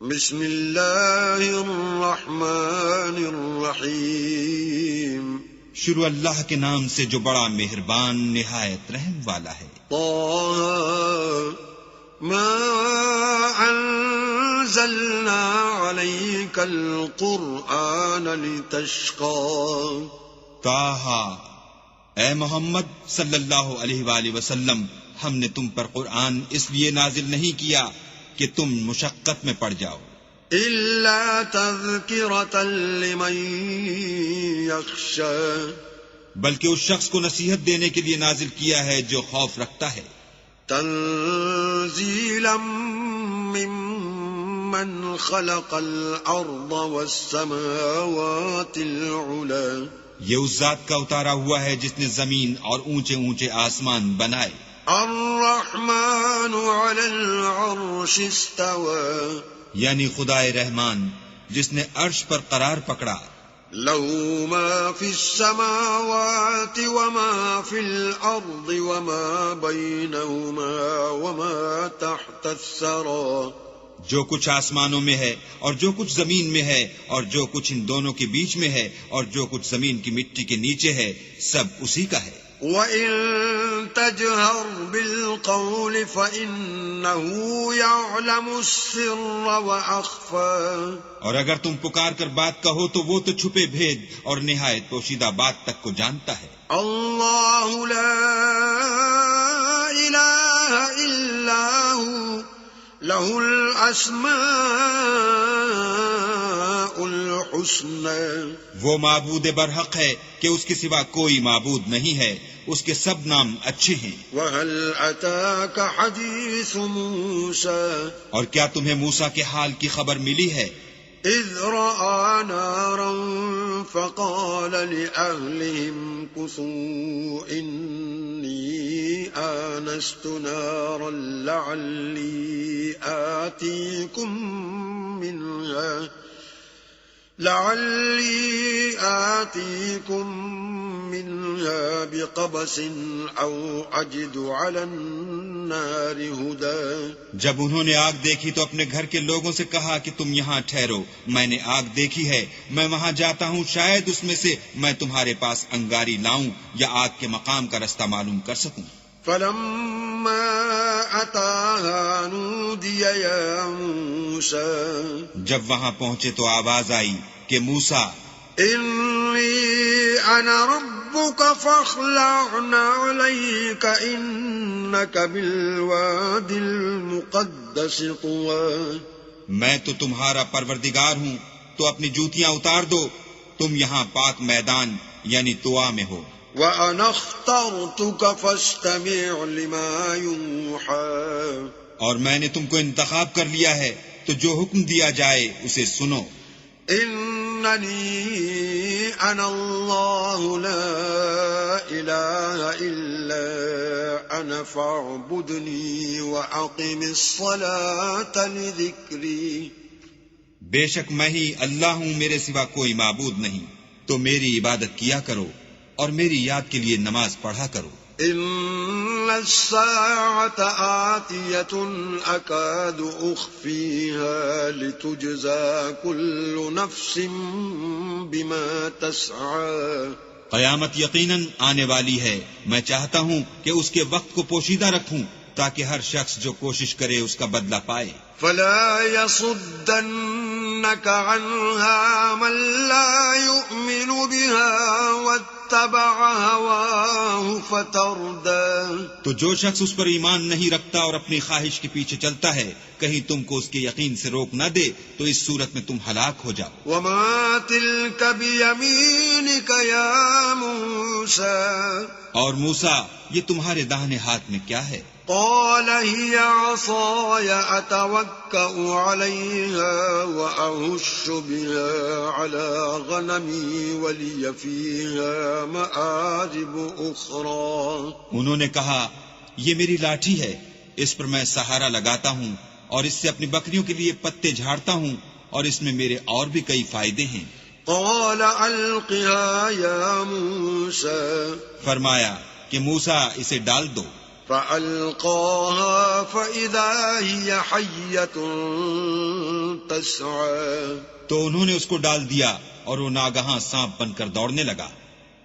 بسم اللہ الرحمن الرحیم شروع اللہ کے نام سے جو بڑا مہربان نہایت رحم والا ہے۔ طه ما انزلنا عليك القرآن لتشقى طٰہا، اے محمد صلی اللہ علیہ وآلہ وسلم، ہم نے تم پر قرآن اس لیے نازل نہیں کیا کہ تم مشقت میں پڑ جاؤ، إلا تذكرة لمن يخشى بلکہ اس شخص کو نصیحت دینے کے لیے نازل کیا ہے جو خوف رکھتا ہے۔ تنزيلا ممن خلق الأرض والسماوات العلى یہ اس ذات کا اتارا ہوا ہے جس نے زمین اور اونچے اونچے آسمان بنائے۔ الرحمن على العرش استوى یعنی خدائے رحمان جس نے عرش پر قرار پکڑا۔ له ما في السماوات وما في الأرض وما بينهما وما تحت الثرى جو کچھ آسمانوں میں ہے اور جو کچھ زمین میں ہے اور جو کچھ ان دونوں کے بیچ میں ہے اور جو کچھ زمین کی مٹی کے نیچے ہے، سب اسی کا ہے۔ وَإِن تَجْهَرْ بِالْقَوْلِ فَإِنَّهُ يَعْلَمُ السِّرَّ وَأَخْفَى اور اگر تم پکار کر بات کہو تو وہ تو چھپے بھید اور نہایت پوشیدہ بات تک کو جانتا ہے۔ اللہ لا الہ الا هو له الاسماء الحسنى وہ معبود برحق ہے کہ اس کے سوا کوئی معبود نہیں ہے، اس کے سب نام اچھے ہیں۔ وهل اتاك حدیث موسیٰ اور کیا تمہیں موسیٰ کے حال کی خبر ملی ہے؟ اذ رأى نارا فقال لأهلهم كثوا إني آنست نارا لعلي آتيكم منها بقبس أو أجد على النار هدى جب انہوں نے آگ دیکھی تو اپنے گھر کے لوگوں سے کہا کہ تم یہاں ٹھہرو، میں نے آگ دیکھی ہے، میں وہاں جاتا ہوں، شاید اس میں سے میں تمہارے پاس انگاری لاؤں یا آگ کے مقام کا رستہ معلوم کر سکوں۔ فلما أتاها نودي يا موسى جب وہاں پہنچے تو آواز آئی کہ موسیٰ، إني أنا ربك فاخلع عليك إنك بالواد المقدس طوى میں تو تمہارا پروردگار ہوں، تو اپنی جوتیاں اتار دو، تم یہاں پاک میدان یعنی طوا میں ہو۔ وأنا اخترتك فاستمع لما يوحى اور میں نے تم کو انتخاب کر لیا ہے، تو جو حکم دیا جائے اسے سنو۔ إنني أنا الله لا إله إلا أنا فاعبدني وأقم الصلاة لذكري بے شک میں ہی اللہ ہوں، میرے سوا کوئی معبود نہیں، تو میری عبادت کیا کرو اور میری یاد کے لیے نماز پڑھا کرو۔ إن الساعة آتية أكاد أخفيها لتجزى كل نفس بما تسعى قیامت یقیناً آنے والی ہے، میں چاہتا ہوں کہ اس کے وقت کو پوشیدہ رکھوں تاکہ ہر شخص جو کوشش کرے اس کا بدلہ پائے۔ فلا يصدنك عنها من لا يؤمن بها واتبع هواه فتردى تو جو شخص اس پر ایمان نہیں رکھتا اور اپنی خواہش کے پیچھے چلتا ہے، کہیں تم کو اس کے یقین سے روک نہ دے تو اس صورت میں تم ہلاک ہو جاؤ۔ وما تلك بيمينك يا موسى اور موسیٰ، یہ تمہارے داہنے ہاتھ میں کیا ہے؟ قال هي عصاي أتوكأ عليها وأهش بها على غنمي ولي فيها مآرب أخرى انہوں نے کہا، یہ میری لاٹھی ہے، اس پر میں سہارا لگاتا ہوں اور اس سے اپنی بکریوں کے لیے پتے جھاڑتا ہوں اور اس میں میرے اور بھی کئی فائدے ہیں۔ قال ألقها يا موسى فرمایا کہ موسیٰ اسے ڈال دو۔ فألقاها فإذا هي حية تسعى تو انہوں نے اس کو ڈال دیا اور وہ ناگہاں سانپ بن کر دوڑنے لگا.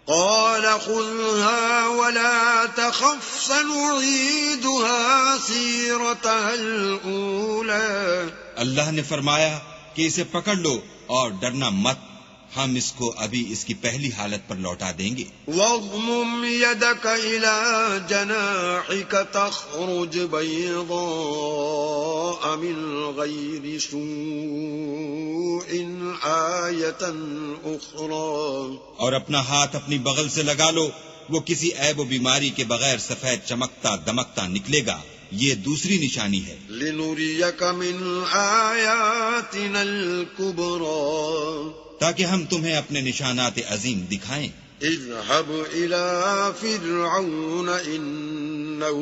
قال خذها ولا تخف سنعيدها سيرتها الأولى اللہ نے فرمایا کہ اسے پکڑ لو اور ڈرنا مت، ہم اس کو ابھی اس کی پہلی حالت پر لوٹا دیں گے. واضمم يدك إلى جناحك تخرج بيضاء من غير سوء آية أخرى اور اپنا ہاتھ اپنی بغل سے لگا لو، وہ کسی عیب و بیماری کے بغیر سفید چمکتا دمکتا نکلے گا، یہ دوسری نشانی ہے. لنريك من آياتنا الكبرى تاکہ ہم تمہیں اپنے نشانات عظیم دکھائیں. اذهب إلى فرعون إنه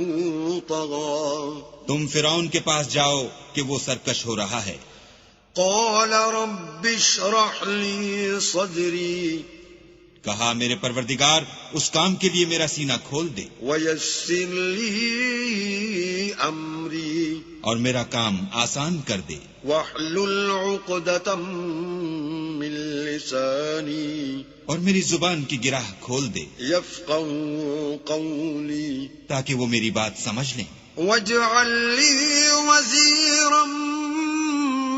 طغى تم فرعون کے پاس جاؤ کہ وہ سرکش ہو رہا ہے. قال رب اشرح لي صدري کہا میرے پروردگار اس کام کے لیے میرا سینہ کھول دے ويسر لي أمري اور میرا کام آسان کر دے. واحلل عقدة من لساني اور میری زبان کی گرہ کھول دے يفقهوا قولي تاکہ وہ میری بات سمجھ لیں. واجعل لي وزيرا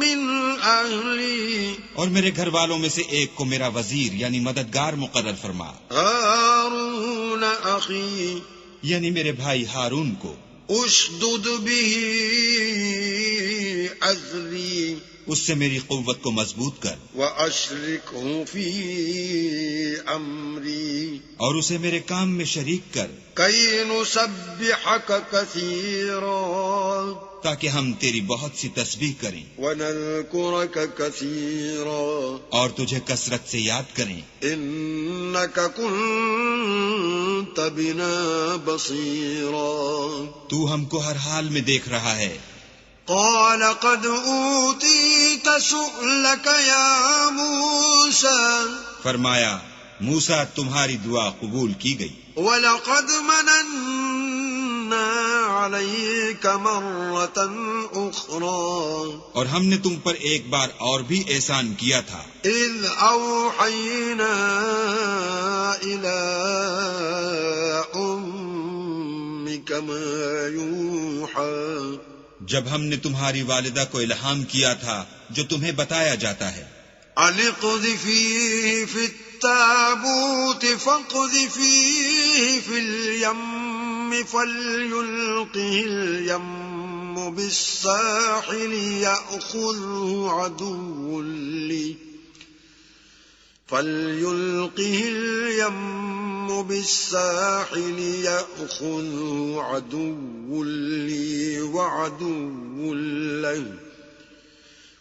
من أهلي اور میرے گھر والوں میں سے ایک کو میرا وزیر یعنی مددگار مقرر فرما، هارون أخي یعنی میرے بھائی ہارون کو. اشدد به أزري اس سے میری قوت کو مضبوط کر وأشركه في أمري اور اسے میرے کام میں شریک کر كي نسبحك كثيرا تاکہ ہم تیری بہت سی تسبیح کریں ونذكرك كثيرا اور تجھے کثرت سے یاد کریں. إنك كنت بنا بصيرا تو ہم کو ہر حال میں دیکھ رہا ہے. قال قد أوتيت سؤلك يا موسى فرمایا موسیٰ تمہاری دعا قبول کی گئی. وَلَقَدْ مَنَنَّا عَلَيْكَ مَرَّةً أُخْرَى اور ہم نے تم پر ایک بار اور بھی احسان کیا تھا. إِذْ أَوْحَيْنَا إِلَىٰ أُمِّكَ مَا يُوحَىٰ جب ہم نے تمہاری والدہ کو الہام کیا تھا جو تمہیں بتایا جاتا ہے. أَنِ اقْذِفِيهِ فِي التَّابُوتِ فَاقْذِفِيهِ فِي الْيَمِّ فَلْيُلْقِهِ الْيَمُّ بِالسَّاحِلِ يَأْخُذْهُ عَدُوٌّ لِّي فَلْيُلْقِهِ الْيَمُّ بِالسَّاحِلِ يَأْخُذْهُ عَدُوٌّ لِّي وَعَدُوٌّ لَّهُ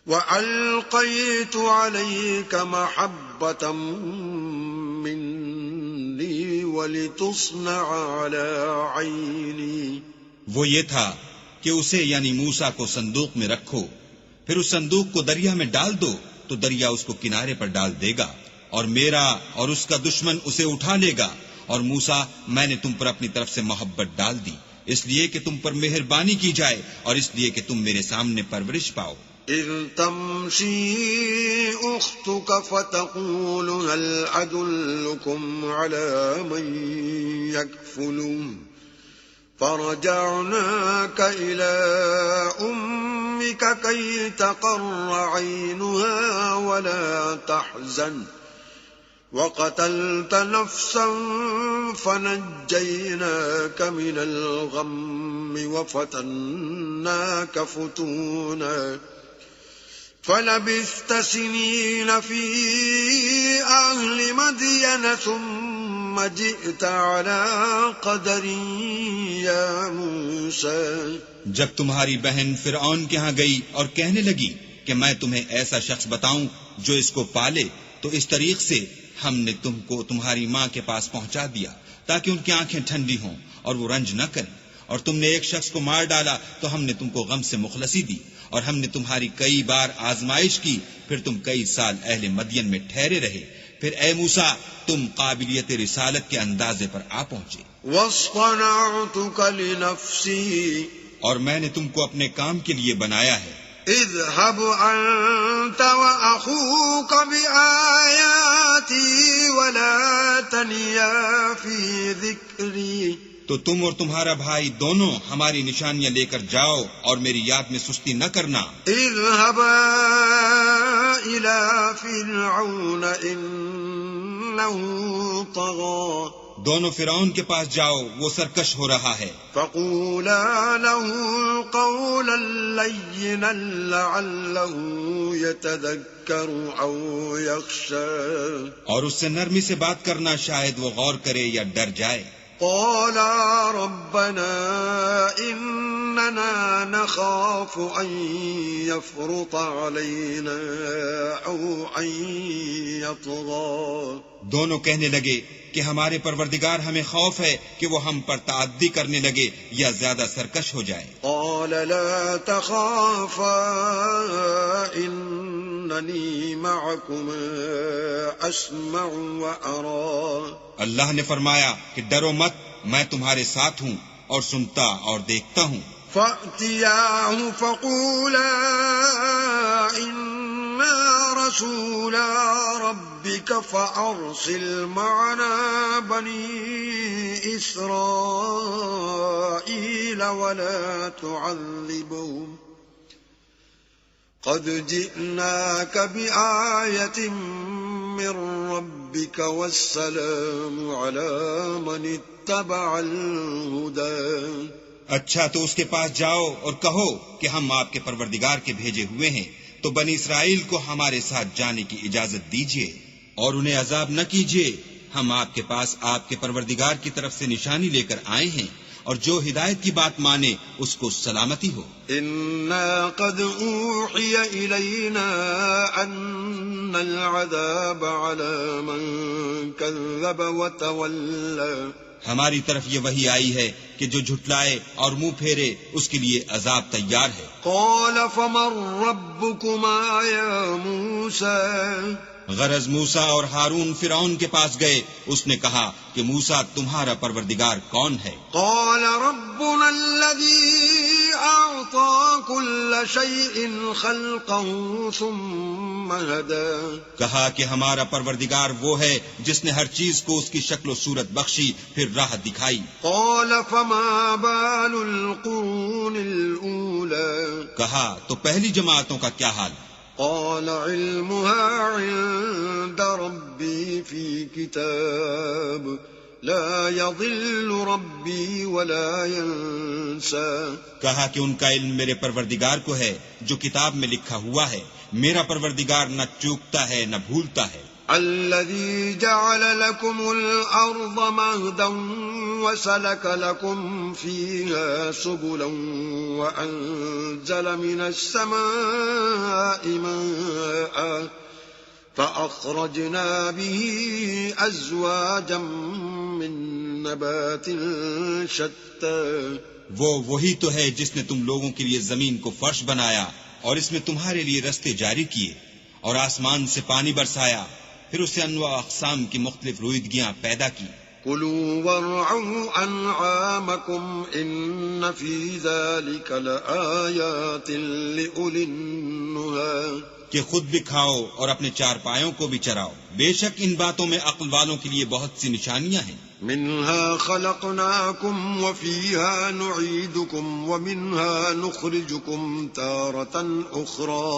وَأَلْقَيْتُ عَلَيْكَ مَحَبَّةً مِّنِّي وَلِتُصْنَعَ عَلَىٰ عَيْنِي. وہ یہ تھا کہ اسے یعنی موسیٰ کو صندوق میں رکھو، پھر اس صندوق کو دریا میں ڈال دو تو دریا اس کو کنارے پر ڈال دے گا، اور میرا اور اس کا دشمن اسے اٹھا لے گا. اور موسیٰ میں نے تم پر اپنی طرف سے محبت ڈال دی، اس لیے کہ تم پر مہربانی کی جائے اور اس لیے کہ تم میرے سامنے پرورش پاؤ. إذ تمشي أختك فتقول هل أدلكم على من يكفله فرجعناك إلى أمك كي تقر عينها ولا تحزن وقتلت نفسا فنجيناك من الغم وفتناك فتونا فلبثت سنين في أهل مدين ثم جئت على قدر يا موسى. جب تمہاری بہن فرعون کے ہاں گئی اور کہنے لگی کہ میں تمہیں ایسا شخص بتاؤں جو اس کو پالے، تو اس طریق سے ہم نے تم کو تمہاری ماں کے پاس پہنچا دیا تاکہ ان کی آنکھیں ٹھنڈی ہوں اور وہ رنج نہ کریں. اور تم نے ایک شخص کو مار ڈالا تو ہم نے تم کو غم سے مخلصی دی، اور ہم نے تمہاری کئی بار آزمائش کی، پھر تم کئی سال اہل مدین میں ٹھہرے رہے. پھر اے موسیٰ تم قابلیت رسالت کے اندازے پر آ پہنچے. واصطنعتك لنفسي اور میں نے تم کو اپنے کام کے لیے بنایا ہے. اذهب أنت وأخوك بآياتي ولا تنيا في ذكري. تو تم اور تمہارا بھائی دونوں ہماری نشانیاں لے کر جاؤ اور میری یاد میں سستی نہ کرنا. اذهبا إلى فرعون إنه طغى. دونوں فرعون کے پاس جاؤ، وہ سرکش ہو رہا ہے. فقولا له قولا لينا لعله يتذكر أو يخشى. اور اس سے نرمی سے بات کرنا، شاید وہ غور کرے یا ڈر جائے. قالا ربنا إننا نخاف أن يفرط علينا أو أن يطغى. دونوں کہنے لگے کہ ہمارے پروردگار ہمیں خوف ہے کہ وہ ہم پر تعدی کرنے لگے یا زیادہ سرکش ہو جائے. قال لا تخافا إنني معكما أسمع وأرى. اللہ نے فرمایا کہ ڈرو مت، میں تمہارے ساتھ ہوں اور سنتا اور دیکھتا ہوں. فأتياه فقولا إنا رسولا ربك فأرسل معنا بني إسرائيل ولا تعذبهم قد جئناك بآية من ربك والسلام على من اتبع الهدى. اچھا تو اس کے پاس جاؤ اور کہو کہ ہم آپ کے پروردگار کے بھیجے ہوئے ہیں، تو بنی اسرائیل کو ہمارے ساتھ جانے کی اجازت دیجیے اور انہیں عذاب نہ کیجیے. ہم آپ کے پاس آپ کے پروردگار کی طرف سے نشانی لے کر آئے ہیں، اور جو ہدایت کی بات مانے اس کو سلامتی ہو. إنا قد أوحي إلينا أن العذاب على من كذب وتولى. ہماری طرف یہ وحی آئی ہے کہ جو جھٹلائے اور منہ پھیرے اس کے لیے عذاب تیار ہے. قال فمن ربكما يا موسى. غرض موسیٰ اور ہارون فرعون کے پاس گئے. اس نے کہا کہ موسیٰ تمہارا پروردگار کون ہے؟ قال ربنا الذي أعطى كل شيء خلقه ثم هدى. کہا کہ ہمارا پروردگار وہ ہے جس نے ہر چیز کو اس کی شکل و صورت بخشی پھر راہ دکھائی. قال فما بال القرون الأولى. کہا تو پہلی جماعتوں کا کیا حال؟ قال علمها عند ربي في كتاب لا يضل ربي ولا ينسى. کہا کہ ان کا علم میرے پروردگار کو ہے جو کتاب میں لکھا ہوا ہے. میرا پروردگار نہ چوکتا ہے نہ بھولتا ہے. الذي جعل لكم الأرض مهدا وسلك لكم فيها سبلا وأنزل من السماء ماء فأخرجنا به أزواجا من نبات شتى. وہی تو ہے جس نے تم لوگوں کے لیے زمین کو فرش بنایا اور اس میں تمہارے لیے رستے جاری کیے اور آسمان سے پانی برسایا، پھر اسے انواع اقسام کی مختلف رویدگیاں پیدا کی. كلوا وارعوا أنعامكم إن في ذلك لآيات لأولي النهى. کہ خود بھی کھاؤ اور اپنے چارپایوں کو بھی چراؤ، بے شک ان باتوں میں عقل والوں کے لیے بہت سی نشانیاں ہیں. منها خلقناكم وفيها نعيدكم ومنها نخرجكم تارة أخرى.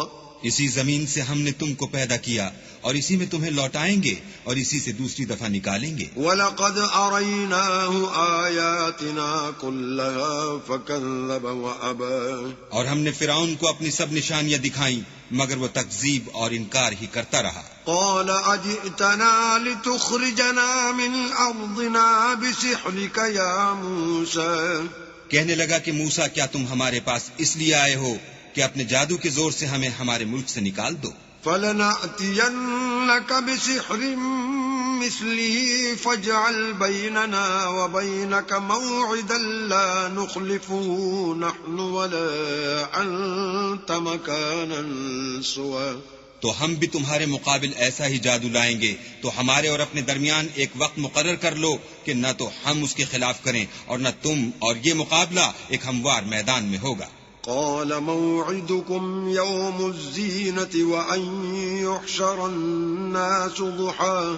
اسی زمین سے ہم نے تم کو پیدا کیا اور اسی میں تمہیں لوٹائیں گے اور اسی سے دوسری دفعہ نکالیں گے. وَلَقَدْ أَرَيْنَاهُ آيَاتِنَا كُلَّهَا فَكَذَّبَ وَأَبَى. اور ہم نے فرعون کو اپنی سب نشانیاں دکھائیں مگر وہ تکذیب اور انکار ہی کرتا رہا. قال أجئتنا لتخرجنا من أرضنا بسحرك يا موسى. کہنے لگا کہ موسیٰ کیا تم ہمارے پاس اس لیے آئے ہو کہ اپنے جادو کے زور سے ہمیں ہمارے ملک سے نکال دو؟ فَلَنَأْتِيَنَّكَ بِسِحْرٍ مِثْلِهِ فَاجْعَلْ بَيْنَنَا وَبَيْنَكَ مَوْعِدًا لَا نُخْلِفُهُ نَحْنُ وَلَا أَنْتَ مَكَانًا سُوًى. تو ہم بھی تمہارے مقابل ایسا ہی جادو لائیں گے، تو ہمارے اور اپنے درمیان ایک وقت مقرر کر لو کہ نہ تو ہم اس کے خلاف کریں اور نہ تم، اور یہ مقابلہ ایک ہموار میدان میں ہوگا۔ قال موعدكم يوم الزينة وأن يحشر الناس ضحى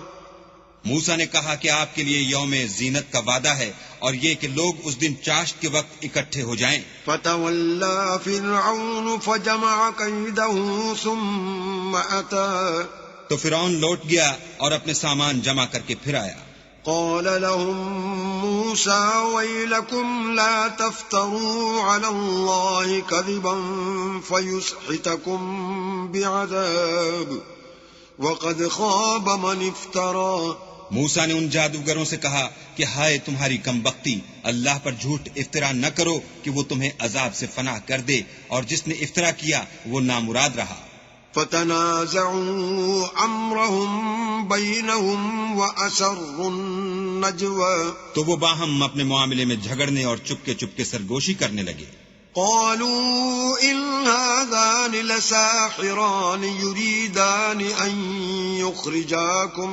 موسیٰ نے کہا کہ آپ کے لیے یوم زینت کا وعدہ ہے اور یہ کہ لوگ اس دن چاشت کے وقت اکٹھے ہو جائیں۔ فتولى فرعون فجمع كيده ثم أتى تو فرعون لوٹ گیا اور اپنے سامان جمع کر کے پھر آیا۔ قال لهم موسى ويلكم لا تفتروا على الله كذبا فيسحتكم بعذاب وقد خاب من افترى۔ موسیٰ نے ان جادوگروں سے کہا کہ ہائے تمہاری کم بختی، اللہ پر جھوٹ افطرا نہ کرو کہ وہ تمہیں عذاب سے فنا کر دے، اور جس نے افطرا کیا وہ نامراد رہا۔ فتنازعوا امرهم بينهم واسروا النجوى تو وہ باہم اپنے معاملے میں جھگڑنے اور چپکے چپکے سرگوشی کرنے لگے۔ قالوا ان هذان لساحران يريدان ان يخرجاكم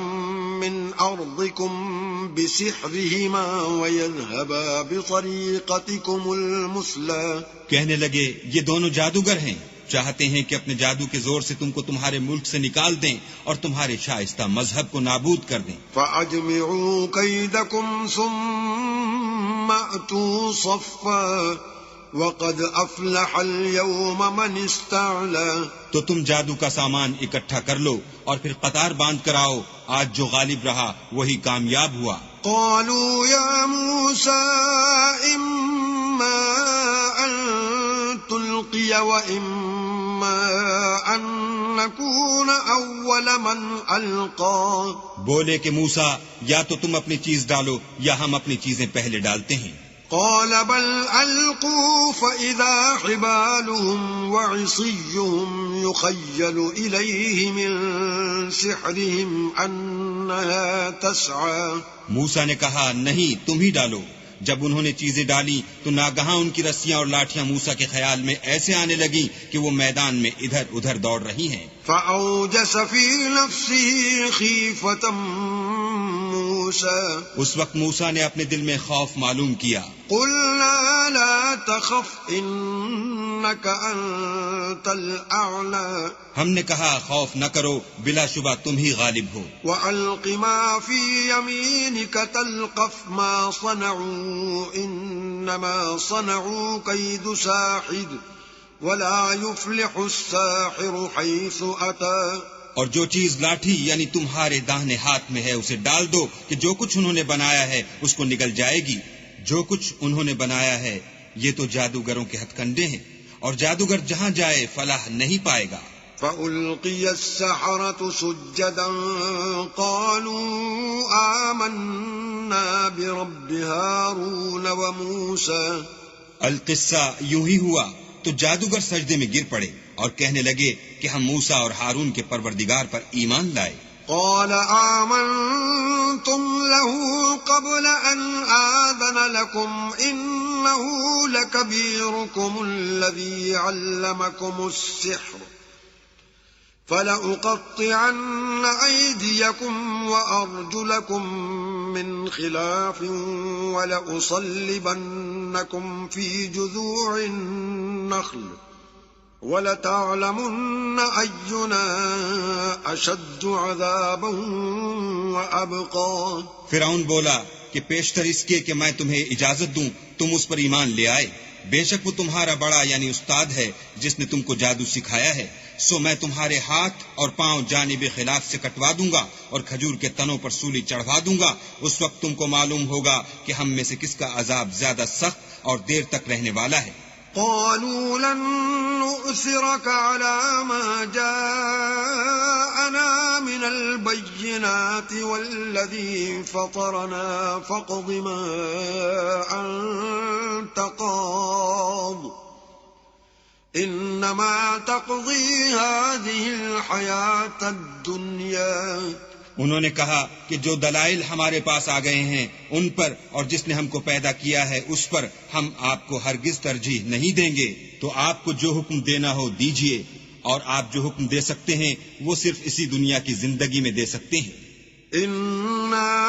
من ارضكم بسحرهما ويذهبا بطريقتكم المثلى۔ کہنے لگے یہ دونوں جادوگر ہیں، چاہتے ہیں کہ اپنے جادو کے زور سے تم کو تمہارے ملک سے نکال دیں اور تمہارے شائستہ مذہب کو نابود کر دیں۔ فَأَجْمِعُوا كَيْدَكُمْ ثُمَّ أَتُوا صَفًّا وَقَدْ أَفْلَحَ الْيَوْمَ مَنِ اسْتَعْلَى۔ تو تم جادو کا سامان اکٹھا کر لو اور پھر قطار باندھ کر آؤ، آج جو غالب رہا وہی کامیاب ہوا۔ قالوا يا موسى إما أن تلقي وإما أن نكون أول من ألقى۔ بولے کہ موسیٰ یا تو تم اپنی چیز ڈالو یا ہم اپنی چیزیں پہلے ڈالتے ہیں۔ قال بل ألقوا فإذا حبالهم وعصيهم يخيل إليه من سحرهم أنها تسعى۔ موسیٰ نے کہا نہیں تم ہی ڈالو۔ جب انہوں نے چیزیں ڈالی تو ناگہاں ان کی رسیاں اور لاٹھیاں موسیٰ کے خیال میں ایسے آنے لگیں کہ وہ میدان میں ادھر ادھر دوڑ رہی ہیں۔ فأوجس في نفسه خيفة موسى۔ اس وقت موسیٰ نے اپنے دل میں خوف معلوم کیا۔ قلنا لا تخف إنك أنت الأعلى۔ ہم نے کہا خوف نہ کرو، بلا شبہ تم ہی غالب ہو۔ وألق ما في يمينك تلقف ما صنعوا إنما صنعوا كيد ساحر ولا يفلح الساحر حيث أتى۔ اور جو چیز لاٹھی یعنی تمہارے داہنے ہاتھ میں ہے اسے ڈال دو کہ جو کچھ انہوں نے بنایا ہے اس کو نگل جائے گی۔ جو کچھ انہوں نے بنایا ہے یہ تو جادوگروں کے ہتھ کنڈے ہیں، اور جادوگر جہاں جائے فلاح نہیں پائے گا۔ فألقي السحرة سجدا قالوا آمنا برب هارون وموسى۔ القصہ یوں ہی ہوا تو جادوگر سجدے میں گر پڑے اور کہنے لگے کہ ہم موسیٰ اور ہارون کے پروردگار پر ایمان لائے۔ قال آمنتم له قبل أن آذن لكم إنه لكبيركم الذي علمكم السحر فلأقطعن أيديكم وأرجلكم من خلاف ولأصلبنكم في جذوع النخل وَلَتَعْلَمُنَّ أَيُّنَا أَشَدُّ عَذَابًا وَأَبْقَىٰ۔ فرعون بولا کہ پیشتر اس کے کہ میں تمہیں اجازت دوں تم اس پر ایمان لے آئے، بے شک وہ تمہارا بڑا یعنی استاد ہے جس نے تم کو جادو سکھایا ہے، سو میں تمہارے ہاتھ اور پاؤں جانب خلاف سے کٹوا دوں گا اور کھجور کے تنوں پر سولی چڑھوا دوں گا۔ اس وقت تم کو معلوم ہوگا کہ ہم میں سے کس کا عذاب زیادہ سخت اور دیر تک رہنے والا ہے۔ قالوا لن نؤثرك على ما جاءنا من البينات والذي فطرنا فاقض ما أنت قاض إنما تقضي هذه الحياة الدنيا۔ انہوں نے کہا کہ جو دلائل ہمارے پاس آ گئے ہیں ان پر اور جس نے ہم کو پیدا کیا ہے اس پر ہم آپ کو ہرگز ترجیح نہیں دیں گے، تو آپ کو جو حکم دینا ہو دیجئے، اور آپ جو حکم دے سکتے ہیں وہ صرف اسی دنیا کی زندگی میں دے سکتے ہیں۔ إنا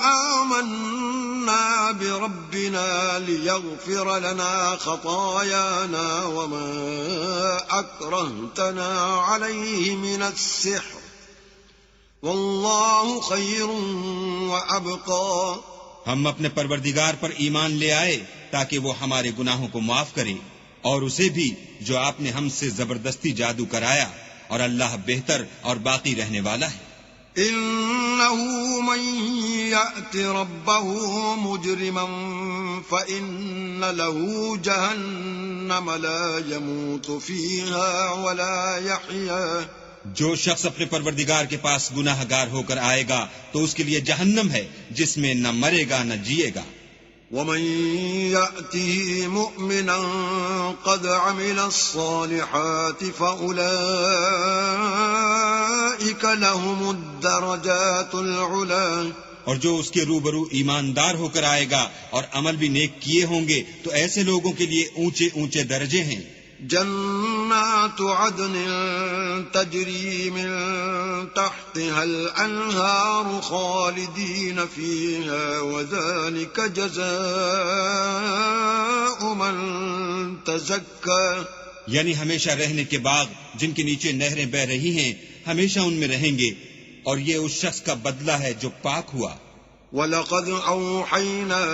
آمنا بربنا ليغفر لنا خطايانا وما أكرهتنا عليه من السحر والله خير وأبقى۔ ہم اپنے پروردگار پر ایمان لے آئے تاکہ وہ ہمارے گناہوں کو معاف کرے، اور اسے بھی جو آپ نے ہم سے زبردستی جادو کرایا، اور اللہ بہتر اور باقی رہنے والا ہے۔ إنه من يأت ربه مجرما فإن له جهنم لا يموت فيها ولا يحيا۔ جو شخص اپنے پروردگار کے پاس گناہ گار ہو کر آئے گا تو اس کے لیے جہنم ہے جس میں نہ مرے گا نہ جیے گا۔ ومن يأته مؤمنا قد عمل الصالحات فأولئك لهم الدرجات العلى۔ اور جو اس کے روبرو ایماندار ہو کر آئے گا اور عمل بھی نیک کیے ہوں گے تو ایسے لوگوں کے لیے اونچے اونچے درجے ہیں۔ جنات عدن تجری من تحتها الانہار خالدین فیها وذلك جزاء من تزکا۔ یعنی ہمیشہ رہنے کے باغ جن کے نیچے نہریں بہ رہی ہیں، ہمیشہ ان میں رہیں گے، اور یہ اس شخص کا بدلہ ہے جو پاک ہوا۔ وَلَقَدْ أَوْحَيْنَا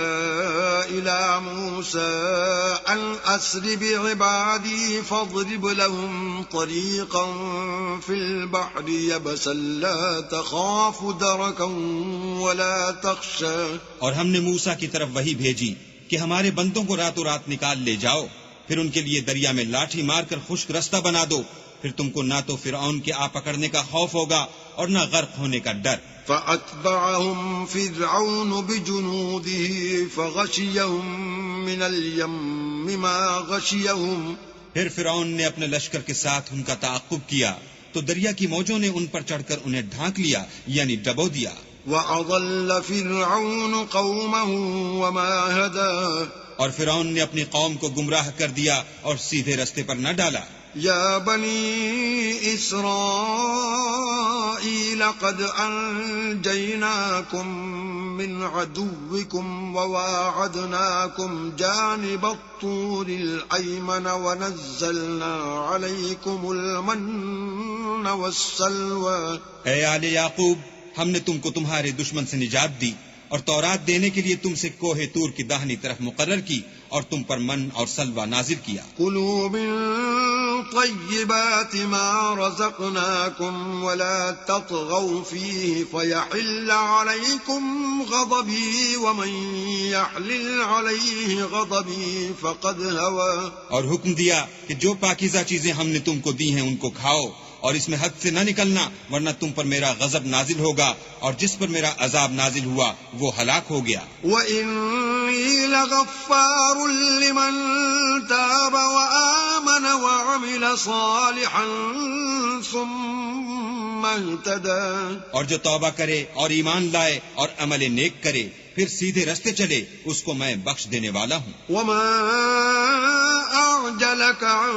إِلَى مُوسَىٰ أَنْ أَسْرِ بِعِبَادِي فَاضْرِبْ لَهُمْ طَرِيقًا فِي الْبَحْرِ يَبَسًا لَا تَخَافُ دَرَكًا وَلَا تَخْشَىٰ۔ اور ہم نے موسیٰ کی طرف وحی بھیجی کہ ہمارے بندوں کو راتوں رات نکال لے جاؤ، پھر ان کے لیے دریا میں لاٹھی مار کر خشک رستہ بنا دو، پھر تم کو نہ تو فرعون کے آ پکڑنے کا خوف ہوگا اور نہ غرق ہونے کا ڈر۔ فَأَتْبَعَهُمْ فِرْعَوْنُ بِجُنُودِهِ فَغَشِيَهُمْ مِنَ الْيَمِّ مَا غَشِيَهُمْ۔ پھر فرعون نے اپنے لشکر کے ساتھ ان کا تعاقب کیا تو دریا کی موجوں نے ان پر چڑھ کر انہیں ڈھانک لیا، یعنی ڈبو دیا۔ وَأَضَلَّ فِرْعَوْنُ قَوْمَهُ وَمَا هَدَىٰ۔ اور فرعون نے اپنی قوم کو گمراہ کر دیا اور سیدھے رستے پر نہ ڈالا۔ يا بني إسرائيل قد أنجيناكم من عدوكم وواعدناكم جانب الطور الأيمن ونزلنا عليكم المن والسلوى۔ اے آل یعقوب، ہم نے تم کو تمہارے دشمن سے نجات دی اور تورات دینے کے لیے تم سے کوہ طور کی داہنی طرف مقرر کی اور تم پر من اور سلوہ نازل کیا۔ كلوا من طيبات ما رزقناكم ولا تطغوا فيه فيحل عليكم غضبي ومن يحلل عليه غضبي فقد هوى۔ اور حکم دیا کہ جو پاکیزہ چیزیں ہم نے تم کو دی ہیں ان کو کھاؤ، اور اس میں حد سے نہ نکلنا ورنہ تم پر میرا غضب نازل ہوگا، اور جس پر میرا عذاب نازل ہوا وہ ہلاک ہو گیا۔ وَإِنِّي لَغَفَّارٌ لِمَن تَابَ وَآمَنَ وَعَمِلَ صَالِحًا ثُمَّ اهْتَدَىٰ۔ اور جو توبہ کرے اور ایمان لائے اور عمل نیک کرے پھر سیدھے رستے چلے اس کو میں بخش دینے والا ہوں۔ وَمَا أَعْجَلَكَ عَن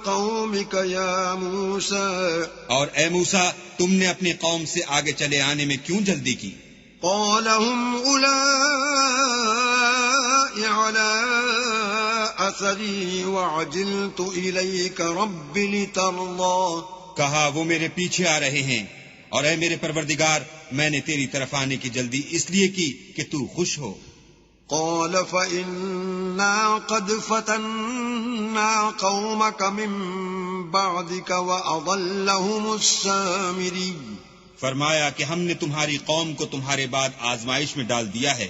قَوْمِكَ يَا مُوسَىٰ۔ اور اے موسیٰ، تم نے اپنی قوم سے آگے چلے آنے میں کیوں جلدی کی؟ قَالَ هُمْ أُولَاءِ عَلَىٰ أَثَرِي وَعَجِلْتُ إِلَيْكَ رَبِّ لِتَرْضَىٰ۔ کہا وہ میرے پیچھے آ رہے ہیں، اور اے میرے پروردگار، میں نے تیری طرف آنے کی جلدی اس لیے کی کہ تو خوش ہو۔ قال فإنا قد فتنا قومك من بعدك وأضلهم السامري۔ فرمایا کہ ہم نے تمہاری قوم کو تمہارے بعد آزمائش میں ڈال دیا ہے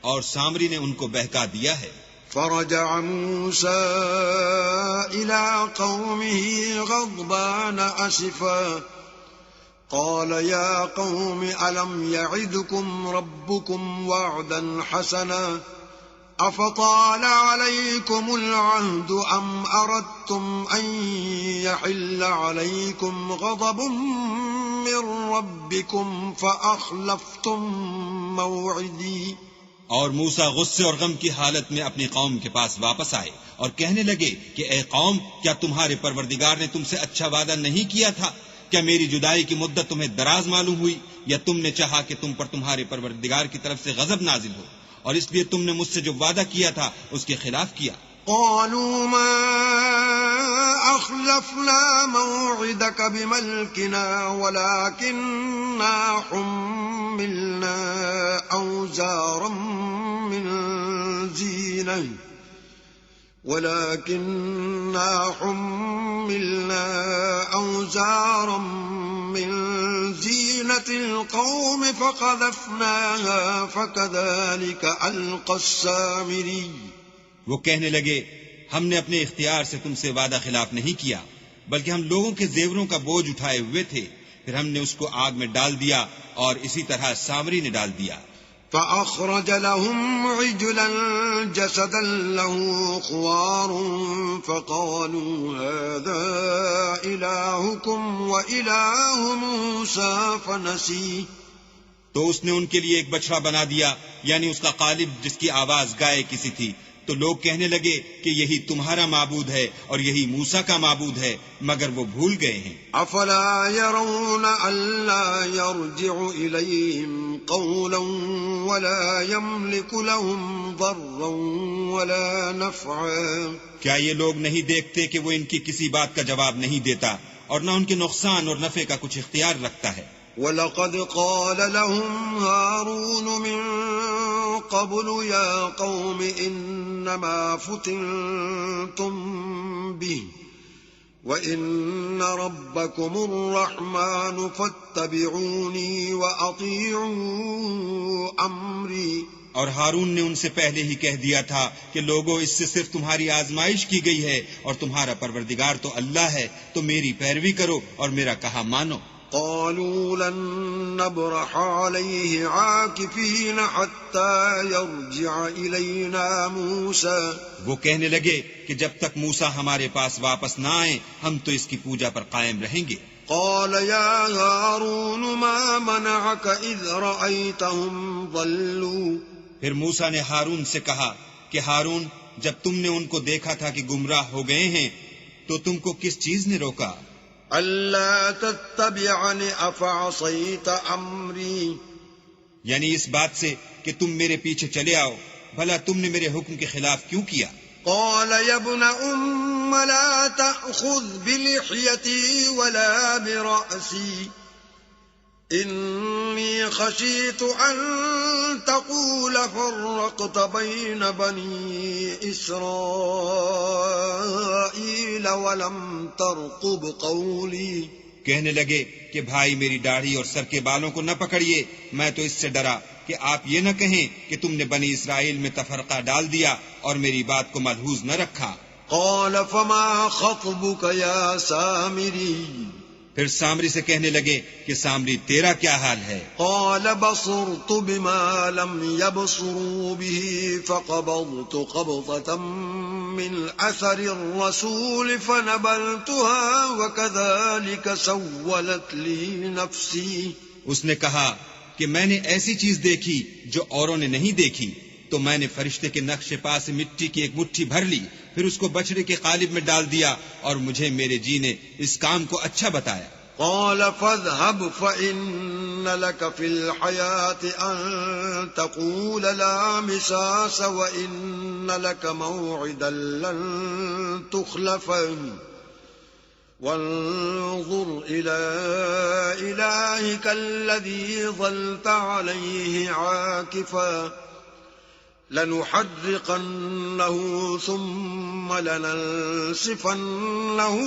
اور سامری نے ان کو بہکا دیا ہے۔ فرجع موسى إلى قومه غضبان أسفا قال يا قوم ألم يعدكم ربكم وعدا حسنا أفطال عليكم العهد أم أردتم أن يحل عليكم غضب من ربكم فأخلفتم موعدي۔ اور موسیٰ غصے اور غم کی حالت میں اپنی قوم کے پاس واپس آئے اور کہنے لگے کہ اے قوم، کیا تمہارے پروردگار نے تم سے اچھا وعدہ نہیں کیا تھا؟ کیا میری جدائی کی مدت تمہیں دراز معلوم ہوئی، یا تم نے چاہا کہ تم پر تمہارے پروردگار کی طرف سے غضب نازل ہو، اور اس لیے تم نے مجھ سے جو وعدہ کیا تھا اس کے خلاف کیا؟ قالوا ما أخلفنا موعدك بملكنا ولكننا حملنا أوزارا من زينة القوم فقذفناها فكذلك ألقى السامري. وہ کہنے لگے ہم نے اپنے اختیار سے تم سے وعدہ خلاف نہیں کیا، بلکہ ہم لوگوں کے زیوروں کا بوجھ اٹھائے ہوئے تھے، پھر ہم نے اس کو آگ میں ڈال دیا اور اسی طرح سامری نے ڈال دیا. فأخرج لهم عجلا جسدا له خوار فقالوا هذا إلهكم وإله موسى فنسي. تو اس نے ان کے لیے ایک بچڑا بنا دیا، یعنی اس کا قالب جس کی آواز گائے کسی تھی. تو لوگ کہنے لگے کہ یہی تمہارا معبود ہے اور یہی موسیٰ کا معبود ہے، مگر وہ بھول گئے ہیں. افلا يرون الا يرجع اليهم قولا ولا يملك لهم ضرا ولا نفعا. کیا یہ لوگ نہیں دیکھتے کہ وہ ان کی کسی بات کا جواب نہیں دیتا اور نہ ان کے نقصان اور نفع کا کچھ اختیار رکھتا ہے؟ وَلَقَدْ قَالَ لَهُمْ هَارُونُ مِن قَبْلُ يَا قَوْمِ إِنَّمَا فُتِنْتُمْ بِهِ وَإِنَّ رَبَّكُمُ الرَّحْمَنُ فَاتَّبِعُونِي وَأَطِيعُوا أَمْرِي. اور ہارون نے ان سے پہلے ہی کہہ دیا تھا کہ لوگوں، اس سے صرف تمہاری آزمائش کی گئی ہے اور تمہارا پروردگار تو اللہ ہے، تو میری پیروی کرو اور میرا کہا مانو. قالوا لن نبرح عليه عاكفين حتى يرجع إلينا موسى. وہ کہنے لگے کہ جب تک موسیٰ ہمارے پاس واپس نہ آئے ہم تو اس کی پوجا پر قائم رہیں گے. قال يا هارون ما منعك إذ رأيتهم ضلوا. پھر موسیٰ نے ہارون سے کہا کہ ہارون، جب تم نے ان کو دیکھا تھا کہ گمراہ ہو گئے ہیں تو تم کو کس چیز نے روکا؟ ألا تتبعني أفعصيت أمري. یعنی اس بات سے کہ تم میرے پیچھے چلے آؤ، بھلا تم نے میرے حکم کے خلاف کیوں کیا؟ قال يا ابن أم لا تأخذ بلحيتي ولا برأسي إني خشيت أن تقول فرقت بين بني إسرائيل ولم ترقب قولي. کہنے لگے کہ بھائی میری داڑھی اور سر کے بالوں کو نہ پکڑیے، میں تو اس سے ڈرا کہ آپ یہ نہ کہیں کہ تم نے بنی اسرائیل میں تفرقہ ڈال دیا اور میری بات کو ملحوظ نہ رکھا. قال فما خطبك يا سامري. پھر سامری سے کہنے لگے کہ سامری تیرا کیا حال ہے؟ قال بصرت بما لم يبصروا به فقبضت قبضة من أثر الرسول فنبذتها وكذلك سولت لي نفسي. اس نے کہا کہ میں نے ایسی چیز دیکھی جو اوروں نے نہیں دیکھی، تو میں نے فرشتے کے نقش پا سے مٹی کی ایک مٹھی بھر لی، پھر اس کو بچڑے کے قالب میں ڈال دیا اور مجھے میرے جی نے اس کام کو اچھا بتایا. قال فاذهب فإن لك في الحياة أن تقول لا مساس وإن لك موعدا لن تخلفه وانظر إلى إلهك الذي ظلت عليه عاكفا لنحرقنه ثم لننسفنه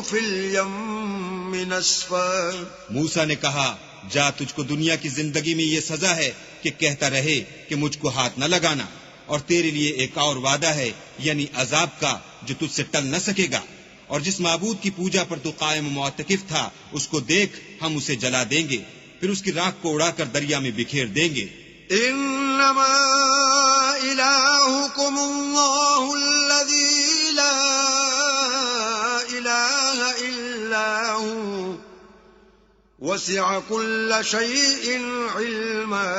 في اليم نسفا. موسیٰ نے کہا جا، تجھ کو دنیا کی زندگی میں یہ سزا ہے کہ کہتا رہے کہ مجھ کو ہاتھ نہ لگانا، اور تیرے لیے ایک اور وعدہ ہے، یعنی عذاب کا جو تجھ سے ٹل نہ سکے گا. اور جس معبود کی پوجا پر تو قائم و معتکف تھا اس کو دیکھ، ہم اسے جلا دیں گے، پھر اس کی راکھ کو اڑا کر دریا میں بکھیر دیں گے. انما الہکم اللہ الذی لا الہ الا ہو وسع کل شیء علما.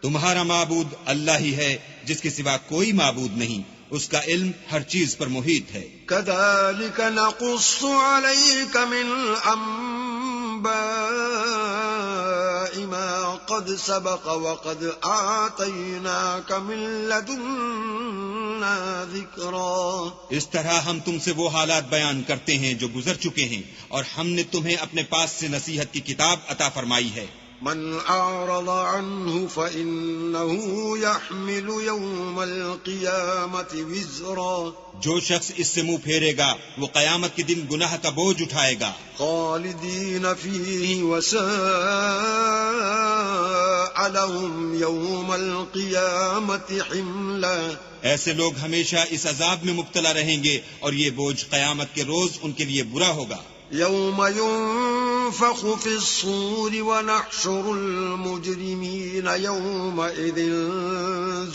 تمہارا معبود اللہ ہی ہے جس کے سوا کوئی معبود نہیں، اس کا علم ہر چیز پر محیط ہے۔ كذلك نقص عليك من أنباء ما قد سبق وقد آتيناك من لدنا ذكرا۔ اس طرح ہم تم سے وہ حالات بیان کرتے ہیں جو گزر چکے ہیں، اور ہم نے تمہیں اپنے پاس سے نصیحت کی کتاب عطا فرمائی ہے۔ من أعرض عنه فإنه يحمل يوم القيامة وزرا۔ جو شخص اس سے منہ پھیرے گا وہ قیامت کے دن گناہ کا بوجھ اٹھائے گا۔ خالدين فيه وساء لهم يوم القيامة حملا۔ ایسے لوگ ہمیشہ اس عذاب میں مبتلا رہیں گے اور یہ بوجھ قیامت کے روز ان کے لیے برا ہوگا۔ يوم ينفخ في الصور ونحشر المجرمين يومئذ